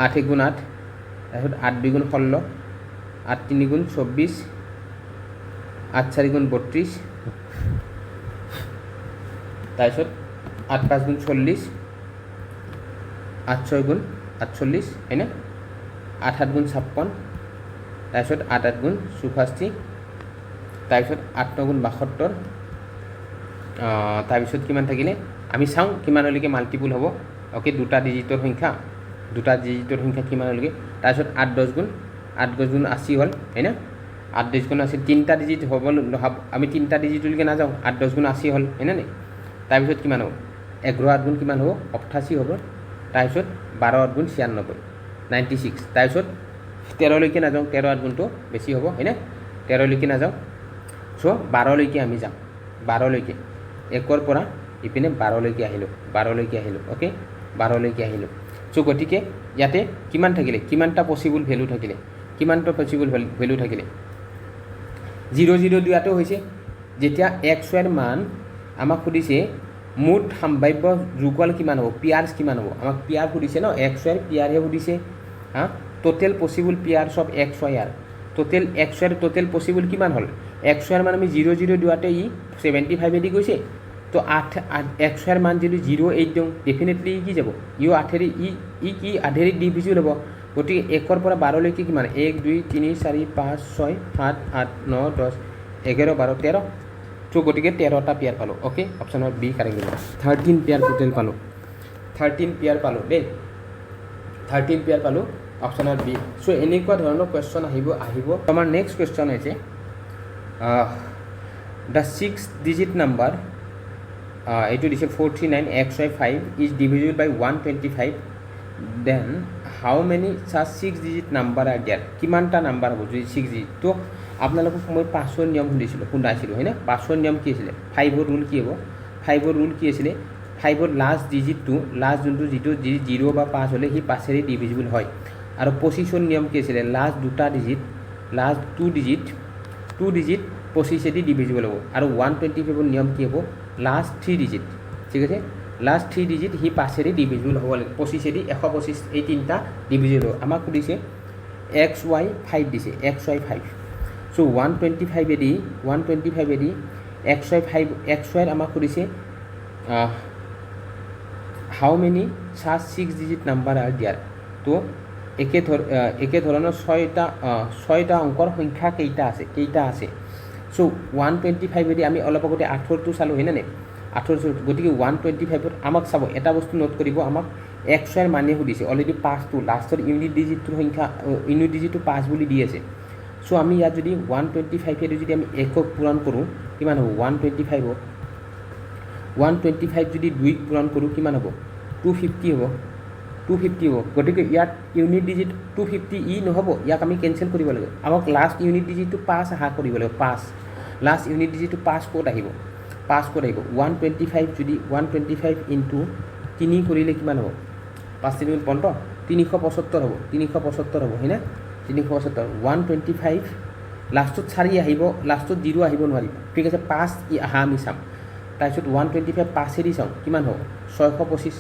8 গুণ 8 তাৰপিছত 8 2 গুণ 16 8 3 গুণ 24 8 4 গুণ 32 তাৰপিছত 8 5 গুণ 40 8 6 গুণ 48 হয়নে 8 7 গুণ 56 তাৰপিছত 8 8 গুণ 64 তাৰপিছত 8 9 গুণ 72 তাৰপিছত কিমান থাকিলে আমি চাওঁ কিমানলৈকে মাল্টিপুল হ'ব ওকে দুটা ডিজিটৰ সংখ্যা কিমানলৈকে তাৰপিছত 8 10 গুণ 80 হ'ল হয়নে 8 10 গুণ 80 তিনিটা ডিজিট হ'ব আমি তিনিটা ডিজিটলৈকে নাযাওঁ 8 10 গুণ 80 হ'ল হয়নে নাই তাৰপিছত কিমান হ'ব 11 8 গুণ কিমান হ'ব 88 হ'ব তাৰপিছত 12 8 গুণ 96 96 তাৰপিছত 13 লৈকে নাযাওঁ 13 8 গুণটো বেছি হ'ব হয়নে 13 লৈকে নাযাওঁ সো 12 লৈকে আমি যাম 12 লৈকে 1ৰ পৰা ইপিনে 12 লৈকে আহিলোঁ ওকে 12 লৈকে আহিলোঁ সো গতিকে ইয়াতে কিমান থাকিলে কিমানটা পসিবল ভ্যালু থাকিলে 00 দিয়াটো হৈছে যেতিয়া xy ৰ মান আমাক সুধিছে মুঠ সম্ভাব্য যুগল কিমান হ'ব পিয়াৰ্স কিমান হ'ব আমাক পিয়াৰ সুধিছে ন xy ৰ পিয়াৰহে সুধিছে টোটেল পসিবল পিয়াৰ্স অফ xy ৰ টোটেল xy ৰ টোটেল পসিবল কিমান হ'ল xy ৰ মান আমি 00 দিওঁতে ই 75 এদি গৈছে তো 8 xy ৰ মান যদি 08 দিওঁ ডেফিনেটলি কি যাব ইও 8 ই কি 8 ডিভিজিবল হ'ব গতিকে 1ৰ পৰা 12 লৈকে কিমান 1 2 3 4 5 6 7 8 9 10 11 12 13 তো চ' গতিকে 13টা পেয়াৰ পালোঁ অ'কে অপশ্যনৰ বি কাৰেক্ট হ'ব 13 পেয়াৰ টোটেল পালোঁ 13 পেয়াৰ পালোঁ দেই 13 পেয়াৰ পালোঁ অপশ্যনৰ বি চ' এনেকুৱা ধৰণৰ কুৱেশ্যন আহিব আমাৰ নেক্সট কুৱেশ্যন হৈছে দ্য 6 ডিজিট নাম্বাৰ এইটো দিছে 49 is divisible by 125 then how many চাৰ্জ 6 ডিজিট নাম্বাৰ আৰ দিয়াৰ কিমানটা নাম্বাৰ হ'ব যদি 6 ডিজিট তো আপোনালোকক মই 5ৰ নিয়ম শুনাইছিলোঁ হয় না 5ৰ নিয়ম কি আছিলে 5ৰ ৰুল কি হ'ব 5ৰ ৰুল কি আছিলে 5ৰ লাষ্ট ডিজিটটো লাষ্ট যোনটো যিটো 0 বা 5 হ'লে সি 5ৰে ডিভিজিবল হয় আৰু 25ৰ নিয়ম কি আছিলে লাষ্ট দুটা ডিজিট লাষ্ট 2 ডিজিট 25ৰেদি ডিভিজিবল হ'ব আৰু 125ৰ নিয়ম কি হ'ব লাষ্ট 3 ডিজিট ঠিক আছে লাষ্ট 3 ডিজিট সি 5ৰে ডিভিজিবল হ'ব লাগে 25ৰেদি 125 এই তিনিটা ডিভিজিবল হ'ব আমাক সুধিছে XY5 দিছে XY5 চ' 125ৰেদি XY আমাক সুধিছে হাউ মেনি চাৰ্জ 6 ডিজিট নাম্বাৰ আৰ দিয়াৰ তো একে ধৰণৰ 6টা অংকৰ সংখ্যা কেইটা আছে চ' 125ৰেদি আমি অলপ আগতে 18টো চালোঁ হয় নে 18 গতিকে 125ত আমাক চাব এটা বস্তু নোট কৰিব আমাক XYৰ মানে সুধিছে অলৰেডি 5টো লাষ্টৰ ইউনিট ডিজিটটোৰ সংখ্যা ইউনিট ডিজিটটো 5 বুলি দি আছে চ' আমি ইয়াত যদি 125ৰেদি যদি আমি একক পূৰণ কৰোঁ কিমান হ'ব 125 হ'ব 125 যদি 2ক পূৰণ কৰোঁ কিমান হ'ব 250 হ'ব 250 হ'ব গতিকে ইয়াত ইউনিট ডিজিট 250 ই নহ'ব ইয়াক আমি কেঞ্চেল কৰিব লাগিব আমাক লাষ্ট ইউনিট ডিজিটটো 5 আহা কৰিব লাগিব 5 লাষ্ট ইউনিট ডিজিটটো 5 ক'ত আহিব 125 যদি 125 ইনটু 3 কৰিলে কিমান হ'ব 5 3 15 375 হ'ব 375 হ'ব হয় না 375 125 লাষ্টত 4 আহিব লাষ্টত 0 আহিব নোৱাৰিব ঠিক আছে 5 আহা আমি চাম তাৰপিছত 125 5 চাওঁ কিমান হ'ব 625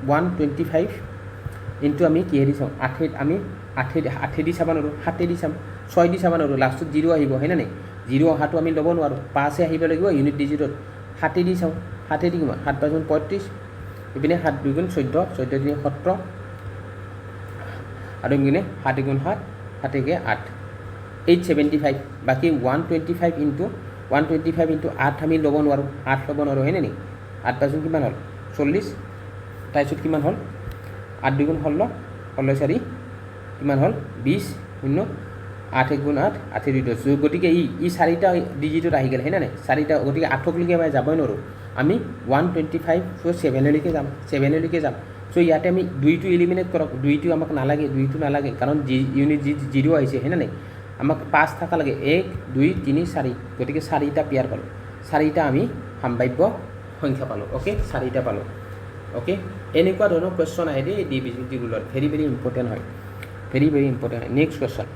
125 ইনটু আমি কিহেদি চাওঁ 8 আমি 8 দি চাব নোৱাৰোঁ 7 দি চাম 6 দি চাব নোৱাৰোঁ লাষ্টত 0 আহিব হয় না 0 অহাটো আমি ল'ব নোৱাৰোঁ 5 আহিব লাগিব ইউনিট ডিজিটত 7 দি চাওঁ 7 দি কিমান 7 5 35 ইপিনে 7 2 গুণ 14 14 3 17 আৰু ইপিনে 7 গুণ 7 7 কে 8 875 বাকী 125 ইনটু 8 আমি ল'ব নোৱাৰোঁ 8 ল'ব নোৱাৰোঁ হয় নে 8 5 কিমান হ'ল 40 তাৰপিছত কিমান হ'ল 8 2 গুণ 16 16 4 কিমান হ'ল 20 শূন্য 8 1 গুণ 8 8 2 10 গতিকে ই 4টা ডিজিটত আহি গ'ল হয় না 4টা গতিকে 8লৈকে আমি যাবই নোৱাৰোঁ আমি 125 চ' 7লৈকে যাম চ' ইয়াতে আমি 2টো ইলিমিনেট কৰক 2টো আমাক নালাগে কাৰণ ইউনিট 0 আহিছে হয় না আমাক 5 থকা লাগে 1 2 3 4 গতিকে 4টা পেয়াৰ পালোঁ 4টা আমি সম্ভাৱ্য সংখ্যা পালোঁ অ'কে 4টা পালোঁ অ'কে এনেকুৱা ধৰণৰ কুৱেশ্যন আহে দেই ডিভিজিবিলিটি ৰুলত ভেৰি ইম্পৰ্টেণ্ট হয় next question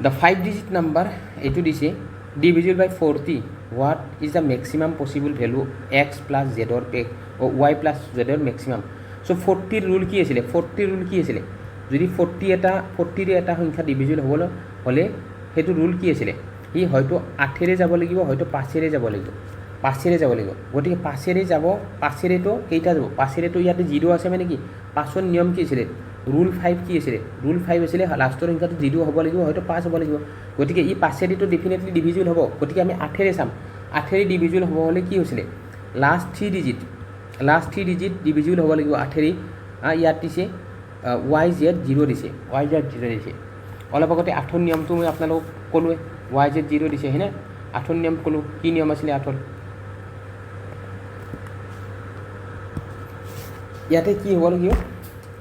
the 5 digit number এইটো দিছে divisible by 40 what is the maximum possible value x plus জেডৰ y প্লাছ জেডৰ মেক্সিমাম চ' 40ৰ ৰুল কি আছিলে যদি 40ৰে এটা সংখ্যা ডিভিজিবল হ'লে সেইটো ৰুল কি আছিলে সি হয়তো 8ৰে যাব লাগিব হয়তো 5ৰে যাব লাগিব গতিকে 5ৰেতো কেইটা যাব 5ৰেতো ইয়াতে 0 আছে মানে কি 5ৰ নিয়ম কি আছিলে ৰুল 5 কি আছিলে ৰুল 5 আছিলে লাষ্টৰ সংখ্যাটো 0 হ'ব লাগিব হয়তো 5 হ'ব লাগিব গতিকে ই 5ৰেতো ডেফিনেটলি ডিভিজিবল হ'ব গতিকে আমি 8ৰে চাম 8ৰে ডিভিজিবল হ'ব হ'লে কি হৈছিলে লাষ্ট 3 ডিজিট ডিভিজিবল হ'ব লাগিব 8ৰে ইয়াত দিছে YZ 0 দিছে অলপ আগতে 8ৰ নিয়মটো মই আপোনালোকক ক'লোৱে YZ 0 দিছে হয়নে 8ৰ নিয়ম ক'লোঁ কি নিয়ম আছিলে 8ৰ ইয়াতে কি হ'ব লাগিব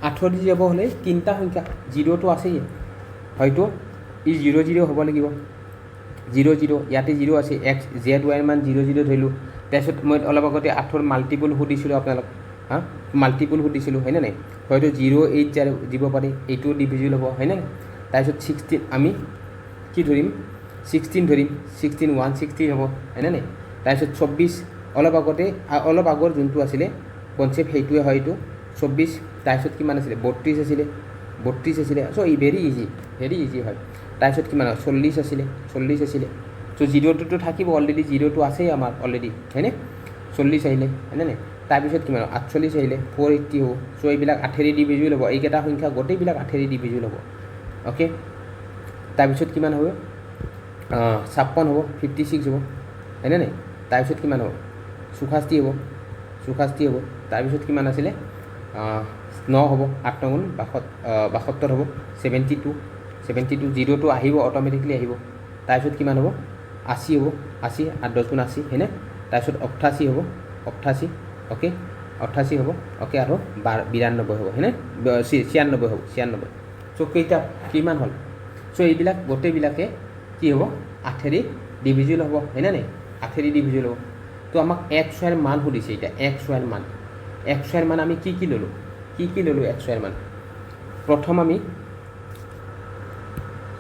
8 দি যাব হ'লে 3টা সংখ্যা 0টো আছেই হয়তো ই 0 0 হ'ব লাগিব 0 0 ইয়াতে 0 আছে x z y ৰ মান 0 0 ধৰিলোঁ তাৰপিছত মই অলপ আগতে 8ৰ মাল্টিপল সুধিছিলোঁ আপোনালোক মাল্টিপল সুধিছিলোঁ হয়নে নাই হয়তো 0 8 দিব পাৰে এইটো ডিভিজিবল হ'ব হয়নে তাৰপিছত 16 আমি কি ধৰিম 16 ধৰিম 16 160 হ'ব হয়নে নাই তাৰপিছত 24 অলপ আগৰ যোনটো আছিলে কনচেপ্ট সেইটোৱে হয় এইটো 24 তাৰপিছত কিমান আছিলে 32 আছিলে চ' ই ভেৰি ইজি হয় তাৰপিছত কিমান 40 আছিলে চ' 0টোতো থাকিব অলৰেডি 0টো আছেই আমাৰ অলৰেডি হয়নে 40 আহিলে হয়নে নাই তাৰপিছত কিমান 48 আহিলে 480 হ'ব চ' এইবিলাক 8ৰে ডিভিজিবল হ'ব এইকেইটা সংখ্যা গোটেইবিলাক 8ৰে ডিভিজিবল হ'ব অ'কে তাৰপিছত কিমান হ'ব 56 হ'ব 56 হ'ব হয়নে নাই তাৰপিছত কিমান হ'ব 64 হ'ব 64 হ'ব তাৰপিছত কিমান আছিলে 9 হ'ব 8 গুণ 72 হ'ব 72 জিৰ'টো আহিব অট'মেটিকলি আহিব তাৰপিছত কিমান হ'ব 80 হ'ব 80 8 10 গুণ 80 হয়নে তাৰপিছত 88 হ'ব 88 অ'কে 88 হ'ব অ'কে আৰু 92 হ'ব হয়নে 96 হ'ব 96 চ' কেইটা কিমান হ'ল চ' এইবিলাক গোটেইবিলাকে কি হ'ব 8 এৰে ডিভিজিবল হ'ব হয়নে নাই 8 এৰে ডিভিজিবল হ'ব তো আমাক x y ৰ মান সুধিছে এতিয়া x y ৰ মান আমি কি ল'লোঁ x y ৰ মান প্ৰথম আমি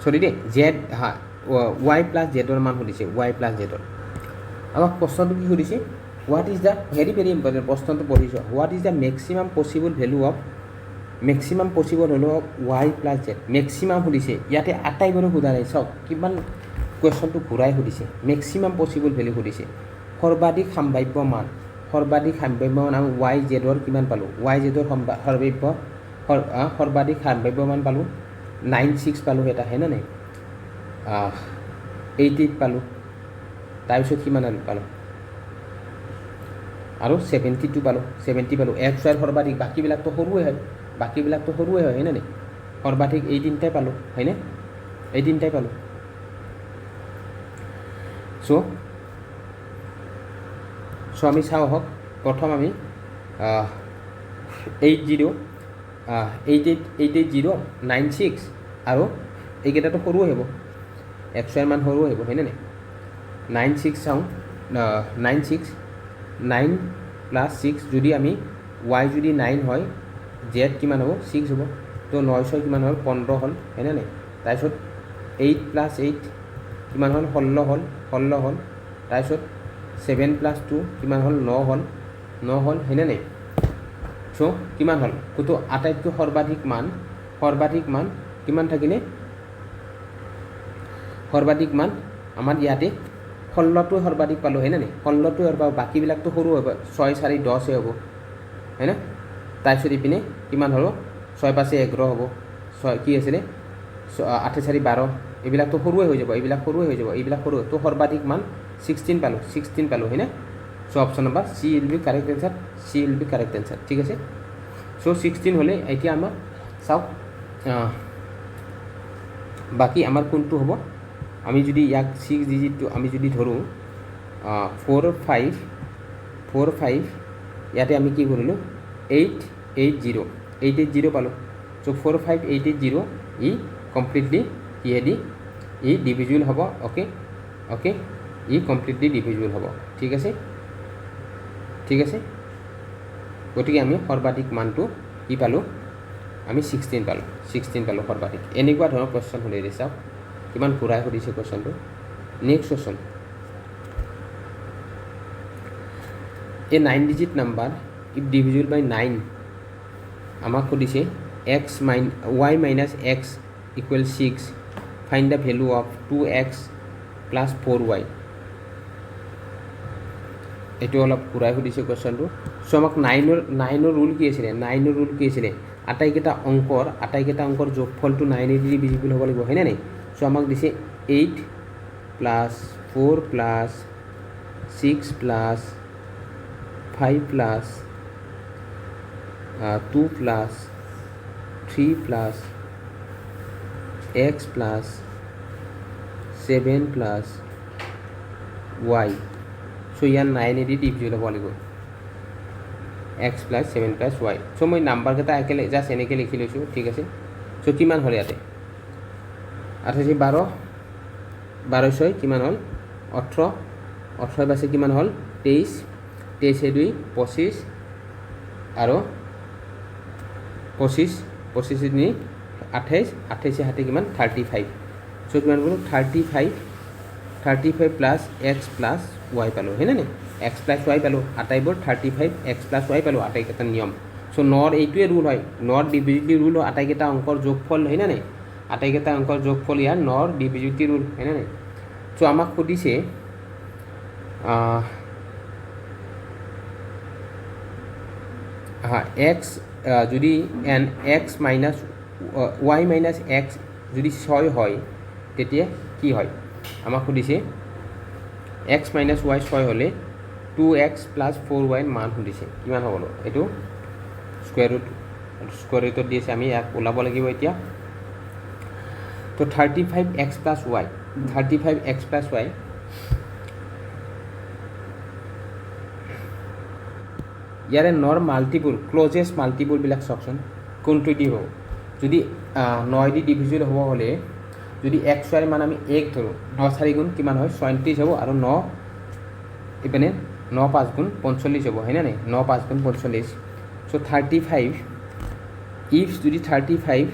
সৰি দেই z y প্লাছ জেডৰ মান সুধিছে y প্লাছ জেডৰ আমাক প্ৰশ্নটো কি সুধিছে what is the very important প্ৰশ্নটো পঢ়িছোঁ what is the maximum possible value of y plus Z maximum সুধিছে ইয়াতে আটাইবোৰো সোধা নাই চাওক কিমান কুৱেশ্যনটো ঘূৰাই সুধিছে মেক্সিমাম পচিবল ভেলু সুধিছে সৰ্বাধিক সাম্ভাব্য মান আমি y জেডৰ কিমান পালোঁ y জেডৰ সৰ্বাধিক সাম্ভাব্য মান পালোঁ 96 পালোঁ এটা হয়নে নাই 88 পালোঁ তাৰপিছত কিমান পালোঁ আৰু 72 পালোঁ 70 পালোঁ x y সৰ্বাধিক বাকীবিলাকতো সৰুৱে হয় হয়নে নাই সৰ্বাধিক এই তিনিটাই পালোঁ হয়নে এই তিনিটাই পালোঁ চ' আমি চাওঁ আহক প্ৰথম আমি 80 88 96 আৰু এইকেইটাতো সৰুৱে হ'ব x y মান সৰুৱে হ'ব হয়নে নাই 96 চাওঁ 96 9 প্লাছ 6 যদি আমি y যদি 9 হয় z কিমান হ'ব 6 হ'ব তো 9 কিমান হ'ল 15 হ'ল হয়নে নাই তাৰপিছত 8 প্লাছ 8 কিমান হ'ল 16 হ'ল তাৰপিছত 7 প্লাছ 2 কিমান হ'ল 9 হ'ল হয়নে নাই চ' কিমান হ'ল কোনটো আটাইতকৈ সৰ্বাধিক মান কিমান থাকিলে সৰ্বাধিক মান আমাৰ ইয়াতে 16টো সৰ্বাধিক পালোঁ হয়নে নাই 16টো আৰু বাকীবিলাকতো সৰু হ'ব 6 4 10 হ'ব হয়নে তাৰপিছত ইপিনে কিমান হ'ব 6 5 11 হ'ব 6 কি আছিলে 8 4 12 এইবিলাকতো সৰুৱে হৈ যাব এইবিলাক সৰু তো সৰ্বাধিক মান 16 পালোঁ হয়নে so' option number C will be correct answer ঠিক আছে চ' 16 হ'লে এতিয়া আমাৰ চাওক বাকী আমাৰ কোনটো হ'ব আমি যদি ইয়াক 6 ডিজিটটো আমি যদি ধৰোঁ 4 5 ইয়াতে আমি কি কৰিলোঁ 880 পালোঁ চ' 4 5 880 ই কমপ্লিটলি কিহেদি ই ডিভিজিবল হ'ব অ'কে ই কমপ্লিটলি ডিভিজিবল হ'ব ঠিক আছে গতিকে আমি সৰ্বাধিক মানটো কি পালোঁ আমি 16 পালোঁ সৰ্বাধিক এনেকুৱা ধৰণৰ কুৱেশ্যন সুধিছে চাওক কিমান ঘূৰাই সুধিছে কুৱেশ্যনটো next question a 9 digit number if divisible by 9 আমাক সুধিছে y minus x equal 6 find the value of 2x plus 4y এইটো অলপ ঘূৰাই সুধিছে কুৱেশ্যনটো চ' আমাক 9ৰ ৰুল কি আছিলে আটাইকেইটা অংকৰ যোগফলটো 9 দি ডিভিজিবল হ'ব লাগিব হয়নে নাই চ' আমাক দিছে 8 plus 4 plus 6 plus 5 plus 2 plus 3 plus x plus 7 plus y চ' ইয়াৰ 9 দি ডিভিজিবল হ'ব লাগিব x প্লাছ 7 প্লাছ y চ' মই নাম্বাৰকেইটা জাষ্ট এনেকৈ লিখি লৈছোঁ ঠিক আছে চ' কিমান হ'ল ইয়াতে 88 12 6 কিমান হ'ল 18 বাছে কিমান হ'ল 23 2 25 আৰু 25 2 28 হাতে কিমান 35 চ' কিমান পালোঁ 35 প্লাছ x প্লাছ y পালোঁ হয়নে নাই x প্লাছ y পালোঁ আটাইবোৰ 35 x প্লাছ y পালোঁ আটাইকেইটা নিয়ম চ' নৰ এইটোৱে ৰুল হয় নৰ ডিভিজিবিলিটি ৰুল হয় আটাইকেইটা অংকৰ যোগফল হয়নে নাই আটাইকেইটা অংকৰ যোগফল ইয়াৰ নৰ ডিভিজিবিলিটি ৰুল হয়নে নাই চ' আমাক সুধিছে এক্স যদি x minus y minus x যদি 6 হয় তেতিয়া কি হয় আমাক সুধিছে এক্স মাইনাছ ৱাই 6 হ'লে 2x প্লাছ 4y মান সুধিছে কিমান হ'ব এইটো স্কুৱেৰ ৰুটত দি আছে আমি ইয়াক ওলাব লাগিব এতিয়া তো 35x plus y 35x plus y ইয়াৰে নৰ মাল্টিপুল ক্লজেষ্ট মাল্টিপুলবিলাক চাওকচোন কোনটো দি হ'ব যদি 9 দি ডিভিজিবল হ'ব হ'লে যদি x y মান আমি 1 ধৰোঁ 9 4 গুণ কিমান হয় 37 হ'ব আৰু 9 ইপিনে 9 5 গুণ 45 হ'ব হয়নে নাই 9 5 গুণ 45 চ' 35 ইফ যদি 35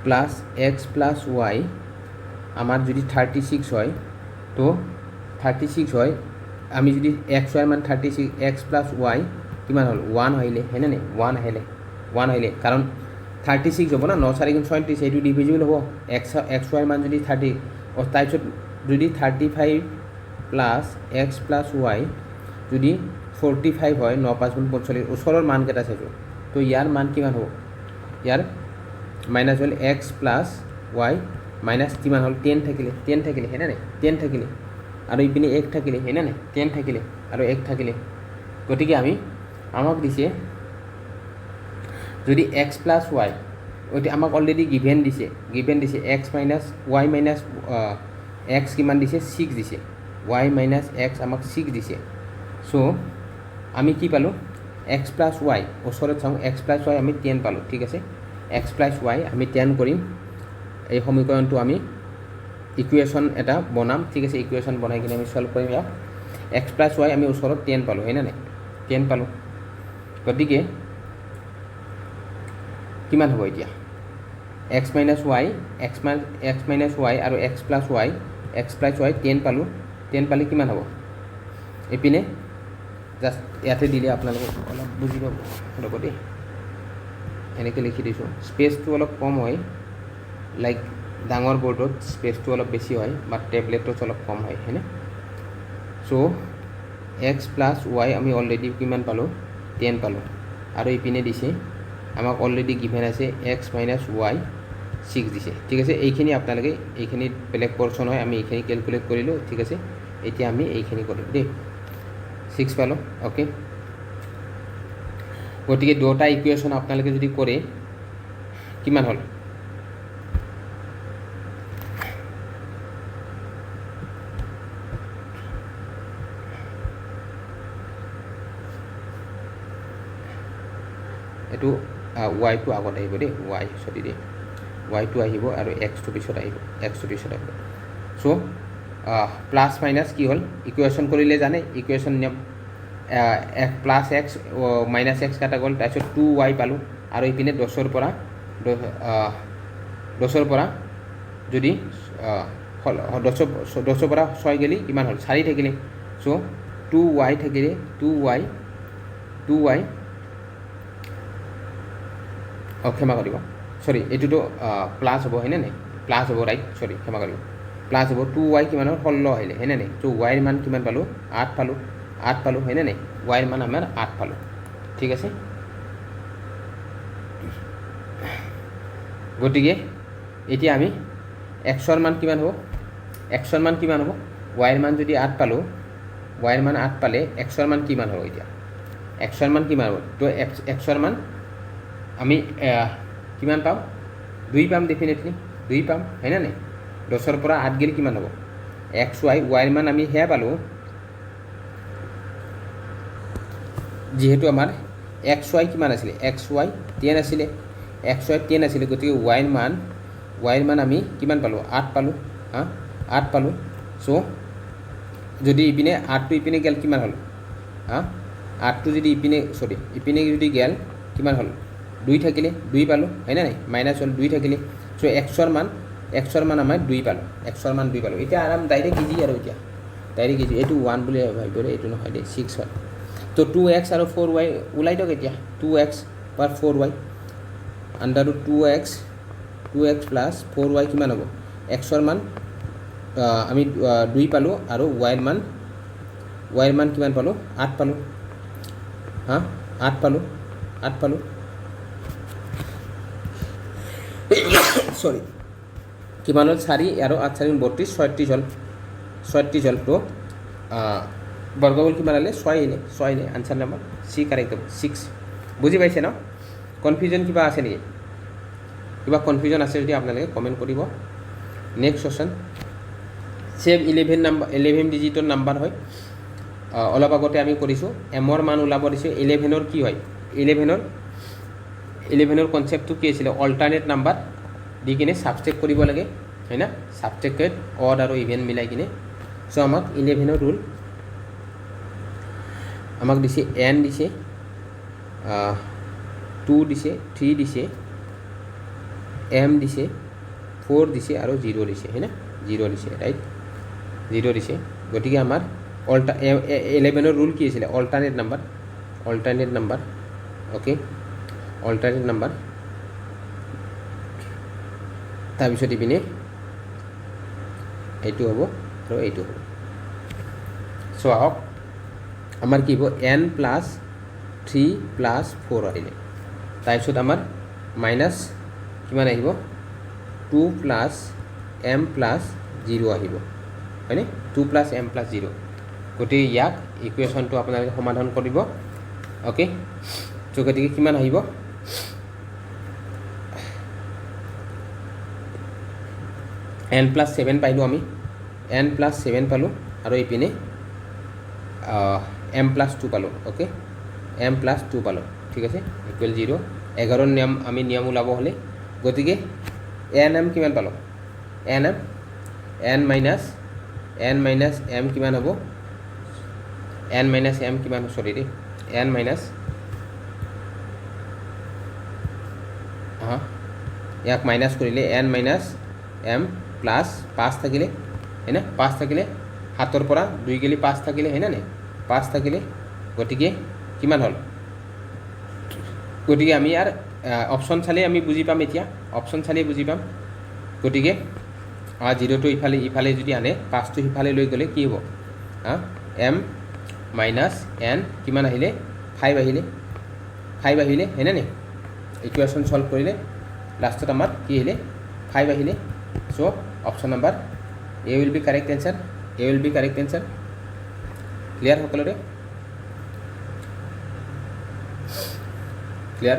প্লাছ x প্লাছ y আমাৰ যদি 36 হয় তো 36 হয় আমি যদি x y মান 36 x প্লাছ y কিমান হ'ল 1 আহিলে হয়নে নাই 1 আহিলে কাৰণ 36 হ'ব না 9 4 গুণ 37 এইটো ডিভিজিবল হ'ব x y মান যদি 30 তাৰপিছত যদি 35 প্লাছ এক্স প্লাছ ৱাই যদি 45 হয় 9 5 গুণ 45 ওচৰৰ মানকেইটা চাইছোঁ তো ইয়াৰ মান কিমান হ'ব ইয়াৰ মাইনাছ হ'ল এক্স প্লাছ ৱাই মাইনাছ কিমান হ'ল 10 থাকিলে হয়নে নাই 10 থাকিলে আৰু ইপিনে 1 থাকিলে হয়নে নাই 10 থাকিলে আৰু 1 থাকিলে গতিকে আমাক দিছে যদি এক্স প্লাছ ৱাই ওইটো আমাক অলৰেডি গিভেন দিছে x minus Y minus x কিমান দিছে 6 দিছে y মাইনাছ এক্স আমাক 6 দিছে চ' আমি কি পালোঁ এক্স প্লাছ ৱাই ওচৰত চাওঁ এক্স প্লাছ ৱাই আমি 10 পালোঁ ঠিক আছে এক্স প্লাছ ৱাই আমি 10 কৰিম এই সমীকৰণটো আমি ইকুৱেশ্যন এটা বনাম ঠিক আছে ইকুৱেশ্যন বনাই কিনে আমি সলভ কৰিম ইয়াক এক্স প্লাছ ৱাই আমি ওচৰত 10 পালোঁ হয়নে নাই 10 পালোঁ গতিকে কিমান হ'ব এতিয়া x minus Y X minus Y আৰু এক্স প্লাছ ৱাই 10 পালোঁ 10 পালে কিমান হ'ব এইপিনে জাষ্ট ইয়াতে দিলে আপোনালোকক অলপ বুজি পাব ৰ'ব দেই এনেকৈ লিখি দিছোঁ স্পেচটো অলপ কম হয় লাইক ডাঙৰ বৰ্ডত স্পেচটো অলপ বেছি হয় বা টেবলেটত অলপ কম হয় হয়নে চ' এক্স প্লাছ ৱাই আমি অলৰেডি কিমান পালোঁ 10 পালোঁ আৰু ইপিনে দিছে আমাক অলৰেডি গিভেন আছে এক্স মাইনাছ ৱাই 6 দিছে ঠিক আছে এইখিনি আপোনালোকে এইখিনি বেলেগ পৰ্চন হয় আমি এইখিনি কেলকুলেট কৰিলোঁ ঠিক আছে এতিয়া আমি এইখিনি কৰিম দেই 6 পালোঁ অ'কে গতিকে দুটা ইকুৱেশ্যন আপোনালোকে যদি কৰে কিমান হ'ল এইটো ৱাইটো আগত আহিব দেই ৱাইটো আহিব আৰু এক্সটো পিছত আহিব চ' প্লাছ মাইনাছ কি হ'ল ইকুৱেশ্যন কৰিলে জানে ইকুৱেশ্যন নিয়ম প্লাছ এক্স মাইনাছ এক্স কাটা গ'ল তাৰপিছত 2y পালোঁ আৰু ইপিনে 10ৰ পৰা যদি 10ৰ পৰা 6 গ'লে কিমান হ'ল 4 থাকিলে চ' 2y থাকিলে 2y ক্ষমা কৰিব সৰি এইটোতো প্লাছ হ'ব হয়নে নাই প্লাছ হ'ব ৰাইট সৰি ক্ষমা কৰিব প্লাছ হ'ব 2y কিমান হ'ল 16 আহিলে হয়নে নাই চ' ৱাইৰ মান কিমান পালোঁ 8 পালোঁ হয়নে নাই ৱাইৰ মান আমাৰ 8 পালোঁ ঠিক আছে গতিকে এতিয়া আমি এক্সৰ মান কিমান হ'ব ৱাইৰ মান যদি 8 পালোঁ ৱাইৰ মান 8 পালে এক্সৰ মান কিমান হ'ব এতিয়া এক্সৰ মান কিমান হ'ব তো এক্সৰ মান আমি কিমান পাম 2 পাম ডেফিনেটলি 2 পাম হয়নে নাই 10ৰ পৰা 8 গ'লে কিমান হ'ব এক্স ৱাইৰ মান আমি সেয়া পালোঁ যিহেতু আমাৰ এক্স ৱাই কিমান আছিলে এক্স ৱাই 10 আছিলে গতিকে ৱাইৰ মান আমি কিমান পালোঁ 8 পালোঁ 8 পালোঁ চ' যদি ইপিনে 8টো ইপিনে গ'ল কিমান হ'ল 8টো যদি ইপিনে যদি গ'ল কিমান হ'ল 2 থাকিলে 2 পালোঁ হয়নে নাই মাইনাছ হ'ল 2 থাকিলে চ' এক্সৰ মান আমাৰ 2 পালোঁ এতিয়া আৰাম ডাইৰেক্ট ইজি আৰু এতিয়া ডাইৰেক্ট ইজি এইটো 1 বুলি ভাবিব এইটো নহয় দেই 6 হয় তো 2x আৰু 4y ওলাই দিয়ক এতিয়া 2x পাৰ 4y under root 2x plus 4y কিমান হ'ব এক্সৰ মান আমি 2 পালোঁ আৰু ৱাইৰ মান কিমান পালোঁ 8 পালোঁ 8 পালোঁ সৰি কিমান হ'ল 4 আৰু 8 4 32 36 হ'ল 36 হ'ল তো বৰ্গমূল কিমান হ'লে 6 আহিলে আনচাৰ নম্বৰ চি কাৰেক্ট হ'ব 6 বুজি পাইছে ন কনফিউজন কিবা আছে নেকি কিবা কনফিউজন আছে যদি আপোনালোকে কমেণ্ট কৰিব নেক্সট কোৱেশ্যন চেভ 11 ডিজিটৰ নাম্বাৰ হয় অলপ আগতে আমি কৰিছোঁ এমৰ মান ওলাব দিছোঁ 11ৰ কি হয় 11ৰ কনচেপ্টটো কি আছিলে অল্টাৰনেট নাম্বাৰ দি কিনে ছাবষ্ট্ৰেক্ট কৰিব লাগে হয় না ছাবষ্ট্ৰেক্টেড অড আৰু ইভেন মিলাই কিনে চ' আমাক 11ৰ ৰুল আমাক দিছে n দিছে 2 দিছে 3 দিছে m দিছে 4 দিছে আৰু 0 দিছে হয় না 0 দিছে ৰাইট 0 দিছে গতিকে আমাৰ 11ৰ ৰুল কি আছিলে alternate number okay alternate number তাৰপিছত ইপিনে এইটো হ'ব আৰু এইটো হ'ব চ' আহক আমাৰ কি হ'ব n প্লাছ 3 প্লাছ 4 আহিলে তাৰপিছত আমাৰ মাইনাছ কিমান আহিব 2 প্লাছ m প্লাছ 0 আহিব হয়নে 2 প্লাছ m প্লাছ 0 গতিকে ইয়াক ইকুৱেশ্যনটো আপোনালোকে সমাধান কৰিব অ'কে চ' গতিকে কিমান আহিব n প্লাছ 7 পাইলোঁ আমি n প্লাছ 7 পালোঁ আৰু এইপিনে m প্লাছ 2 পালোঁ অ'কে m প্লাছ 2 পালোঁ ঠিক আছে ইকুৱেল 0 11ৰ নিয়ম ওলাব হ'লে গতিকে m কিমান পালোঁ n মাইনাছ m কিমান হ'ব n মাইনাছ m কিমান সৰি দেই n মাইনাছ ইয়াক মাইনাছ কৰিলে n মাইনাছ m প্লাছ 5 থাকিলে হয় না 5 থাকিলে 7ৰ পৰা 2 গেলি 5 থাকিলে হয় না 5 থাকিলে গতিকে কিমান হ'ল গতিকে আমি ইয়াৰ অপশ্যন চালে আমি বুজি পাম এতিয়া অপশ্যন চালে বুজি পাম গতিকে 0টো ইফালে যদি আনে 5টো সিফালে লৈ গ'লে কি হ'ব m মাইনাছ n কিমান আহিলে 5 আহিলে হয় না ইকুৱেশ্যন সলভ কৰিলে লাষ্টত আমাৰ কি আহিলে 5 আহিলে so' option number A will be correct answer clear সকলোৰে clear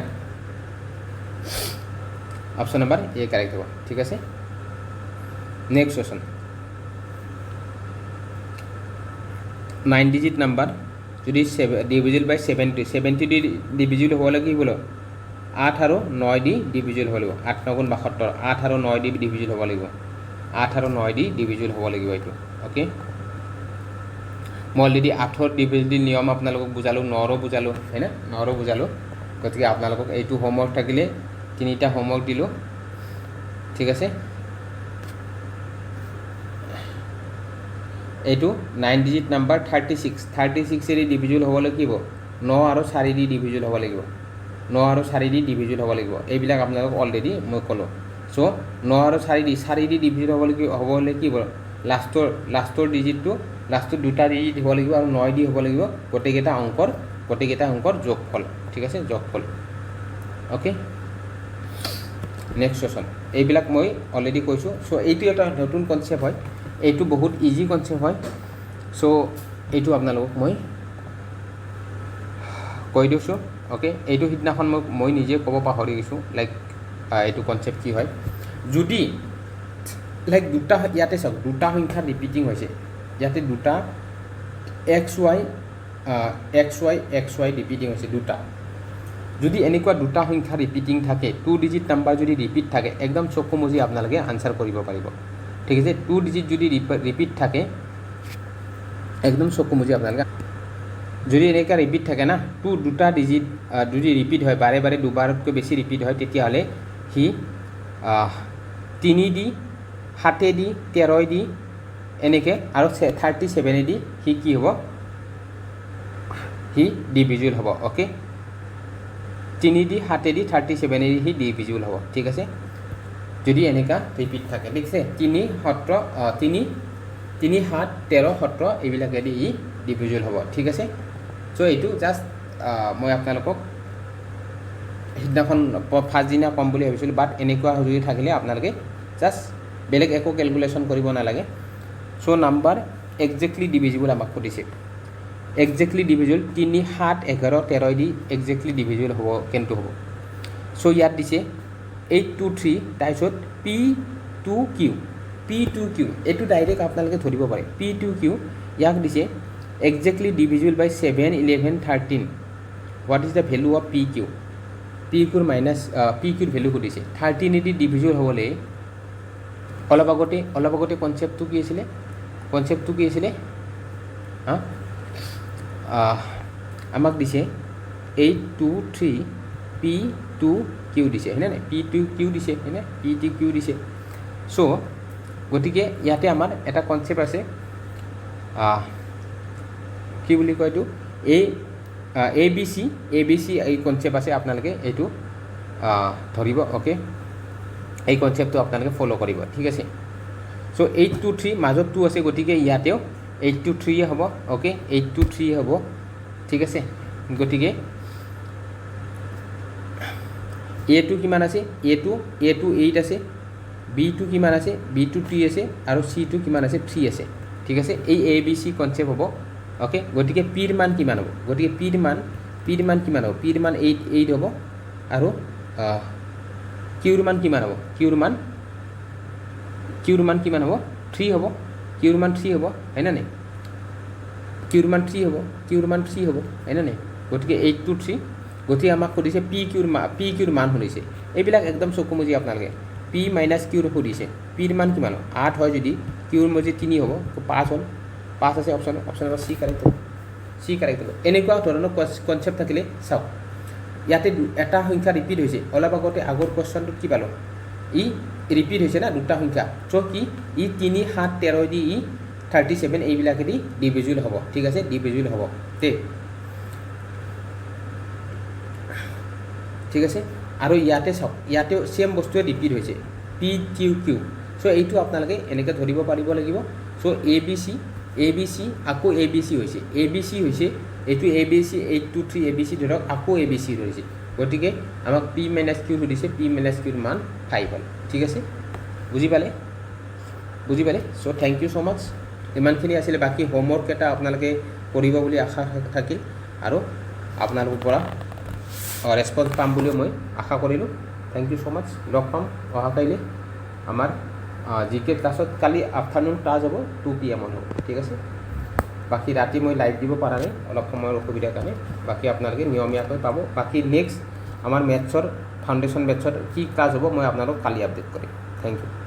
option number A correct হ'ব ঠিক আছে নেক্সট কোৱেশ্যন 9 ডিজিট নাম্বাৰ যদি ডিভিজিবল বাই 70 দি ডিভিজিবল হ'ব লাগে কি বোলো 8 আৰু 9 দি ডিভিজিবল হ'ব লাগিব 8 9 গুণ 72 8 আৰু 9 দি ডিভিজিবল হ'ব লাগিব 8 আৰু 9 দি ডিভিজিবল হ'ব লাগিব এইটো অ'কে মই অলৰেডি 8ৰ ডিভিজিবল নিয়ম আপোনালোকক বুজালোঁ 9ৰো বুজালোঁ হয় না 9ৰো বুজালোঁ গতিকে আপোনালোকক এইটো হোমৱৰ্ক থাকিলে 3টা হোমৱৰ্ক দিলোঁ ঠিক আছে এইটো 9 ডিজিট নাম্বাৰ 36 এৰি ডিভিজিবল হ'বলৈ কি হ'ব 9 আৰু 4 দি ডিভিজিবল হ'ব লাগিব 9 আৰু 4 দি ডিভিজিবল হ'ব লাগিব এইবিলাক আপোনালোকক অলৰেডি মই ক'লোঁ চ' 9 আৰু 4 দি ডিভিজিবল হ'বলৈ কি হ'ব লাষ্টৰ ডিজিটটো লাষ্টৰ 2টা ডিজিট হ'ব লাগিব আৰু 9 দি হ'ব লাগিব গোটেইকেইটা অংকৰ যোগফল ঠিক আছে যোগফল অ'কে নেক্সট কোৱেশ্যন এইবিলাক মই অলৰেডি কৈছোঁ চ' এইটো এটা নতুন কনচেপ্ট হয় এইটো বহুত ইজি কনচেপ্ট হয় চ' এইটো আপোনালোকক মই কৈ দিছোঁ অ'কে এইটো সিদিনাখন মই নিজে ক'ব পাহৰি গৈছোঁ লাইক এইটো কনচেপ্ট কি হয় যদি লাইক দুটা ইয়াতে চাওক দুটা সংখ্যা ৰিপিটিং হৈছে ইয়াতে দুটা এক্স ৱাই ৰিপিটিং হৈছে দুটা যদি এনেকুৱা দুটা সংখ্যা ৰিপিটিং থাকে 2 ডিজিট নাম্বাৰ যদি ৰিপিট থাকে একদম চকু মুজি আপোনালোকে আনচাৰ কৰিব পাৰিব ঠিক আছে 2 ডিজিট যদি ৰিপিট থাকে একদম চকু মুজি আপোনালোকে যদি এনেকুৱা ৰিপিট থাকে না দুটা ডিজিট যদি ৰিপিট হয় বাৰে বাৰে দুবাৰতকৈ বেছি ৰিপিট হয় তেতিয়াহ'লে সি 3 দি 7 দি 13 দি এনেকৈ আৰু 37 দি সি কি হ'ব সি ডিভিজিবল হ'ব অ'কে 3 দি 7 দি 37 দি সি ডিভিজিবল হ'ব ঠিক আছে যদি এনেকুৱা ৰিপিট থাকে ঠিক আছে 3 7 13 17 এইবিলাকেদি ই ডিভিজিবল হ'ব ঠিক আছে চ' এইটো জাষ্ট মই আপোনালোকক সিদিনাখন ফাৰ্ষ্ট দিনা ক'ম বুলি ভাবিছিলোঁ বাট এনেকুৱা যদি থাকিলে আপোনালোকে জাষ্ট বেলেগ একো কেলকুলেশ্যন কৰিব নালাগে চ' নাম্বাৰ একজেক্টলি ডিভিজিবল আমাক সুধিছে একজেক্টলি ডিভিজিবল 3 7 11 13 দি একজেক্টলি ডিভিজিবল হ'ব কেনটো হ'ব চ' ইয়াত দিছে 823 তাৰপিছত P2Q P2Q এইটো ডাইৰেক্ট আপোনালোকে ধৰিব পাৰে P2Q ইয়াক দিছে exactly divisible by 7 11 13 what is the value of PQ PQৰ মাইনাছ PQৰ ভেলু সুধিছে 13 দি ডিভিজিবল হ'বলৈ অলপ আগতে কনচেপ্টটো কি আছিলে হা আমাক দিছে 823 P2Q দিছে হয়নে নাই P2Q দিছে হয়নে P2Q দিছে চ' গতিকে ইয়াতে আমাৰ এটা কনচেপ্ট আছে কি বুলি কয় এইটো ABC এই কনচেপ্ট আছে আপোনালোকে এইটো ধৰিব অ'কে এই কনচেপ্টটো আপোনালোকে ফ'ল' কৰিব ঠিক আছে চ' 823 মাজত 2 আছে গতিকে ইয়াতেও 823 হ'ব অ'কে 823 হ'ব ঠিক আছে গতিকে A2 কিমান আছে A2 8 আছে B2 কিমান আছে B2 3 আছে আৰু C2 কিমান আছে 3 আছে ঠিক আছে এই ABC কনচেপ্ট হ'ব অ'কে গতিকে Pৰ মান কিমান হ'ব গতিকে Pৰ মান কিমান হ'ব Pৰ মান 8 হ'ব আৰু Qৰ মান কিমান হ'ব Qৰ মান কিমান হ'ব 3 হ'ব Qৰ মান 3 হ'ব হয়নে নাই Qৰ মান 3 হ'ব হয়নে নাই গতিকে 823 গতিকে আমাক সুধিছে PQৰ মান সুধিছে এইবিলাক একদম চকু মুজি আপোনালোকে P মাইনাছ Qৰ সুধিছে Pৰ মান কিমান 8 হয় যদি Qৰ মজি 3 হ'ব 5 হ'ল 5 আছে অপশ্যন C কাৰেক্ট হ'ব এনেকুৱা ধৰণৰ কনচেপ্ট থাকিলে চাওক ইয়াতে এটা সংখ্যা ৰিপিট হৈছে অলপ আগতে আগৰ কুৱেশ্যনটোত কি পালোঁ ই ৰিপিট হৈছে না দুটা সংখ্যা চ' কি ই 3 7 13 দি ই 37 এইবিলাকেদি ডিভিজিবল হ'ব ঠিক আছে ডিভিজিবল হ'ব ঠিক আছে আৰু ইয়াতে চাওক ইয়াতেও সেম বস্তুৱে ৰিপিট হৈছে PQQ চ' এইটো আপোনালোকে এনেকৈ ধৰিব পাৰিব লাগিব চ' ABC আকৌ ABC হৈছে এইটো ABC 823 ABC ধৰক আকৌ ABC ধৰিছে গতিকে আমাক P মাইনাছ Q সুধিছে P মাইনাছ Qৰ মান 5 হ'ল ঠিক আছে বুজি পালে চ' থেংক ইউ ছ' মাছ ইমানখিনি আছিলে বাকী হোমৱৰ্ক এটা আপোনালোকে কৰিব বুলি আশা থাকিল আৰু আপোনালোকৰ পৰা ৰেছপন্স পাম বুলি মই আশা কৰিলোঁ থেংক ইউ ছ' মাছ লগ পাম অহাকাইলৈ আমাৰ GK ক্লাছত কালি আফটাৰনুন ক্লাছ হ'ব 2 PM হ'ব ঠিক আছে বাকী ৰাতি মই লাইভ দিব পৰা নাই অলপ সময়ৰ অসুবিধাৰ কাৰণে বাকী আপোনালোকে নিয়মীয়াকৈ পাব বাকী নেক্সট আমাৰ মেথছৰ ফাউণ্ডেশ্যন মেথছৰ কি ক্লাছ হ'ব মই আপোনালোকক কালি আপডেট কৰিম থেংক ইউ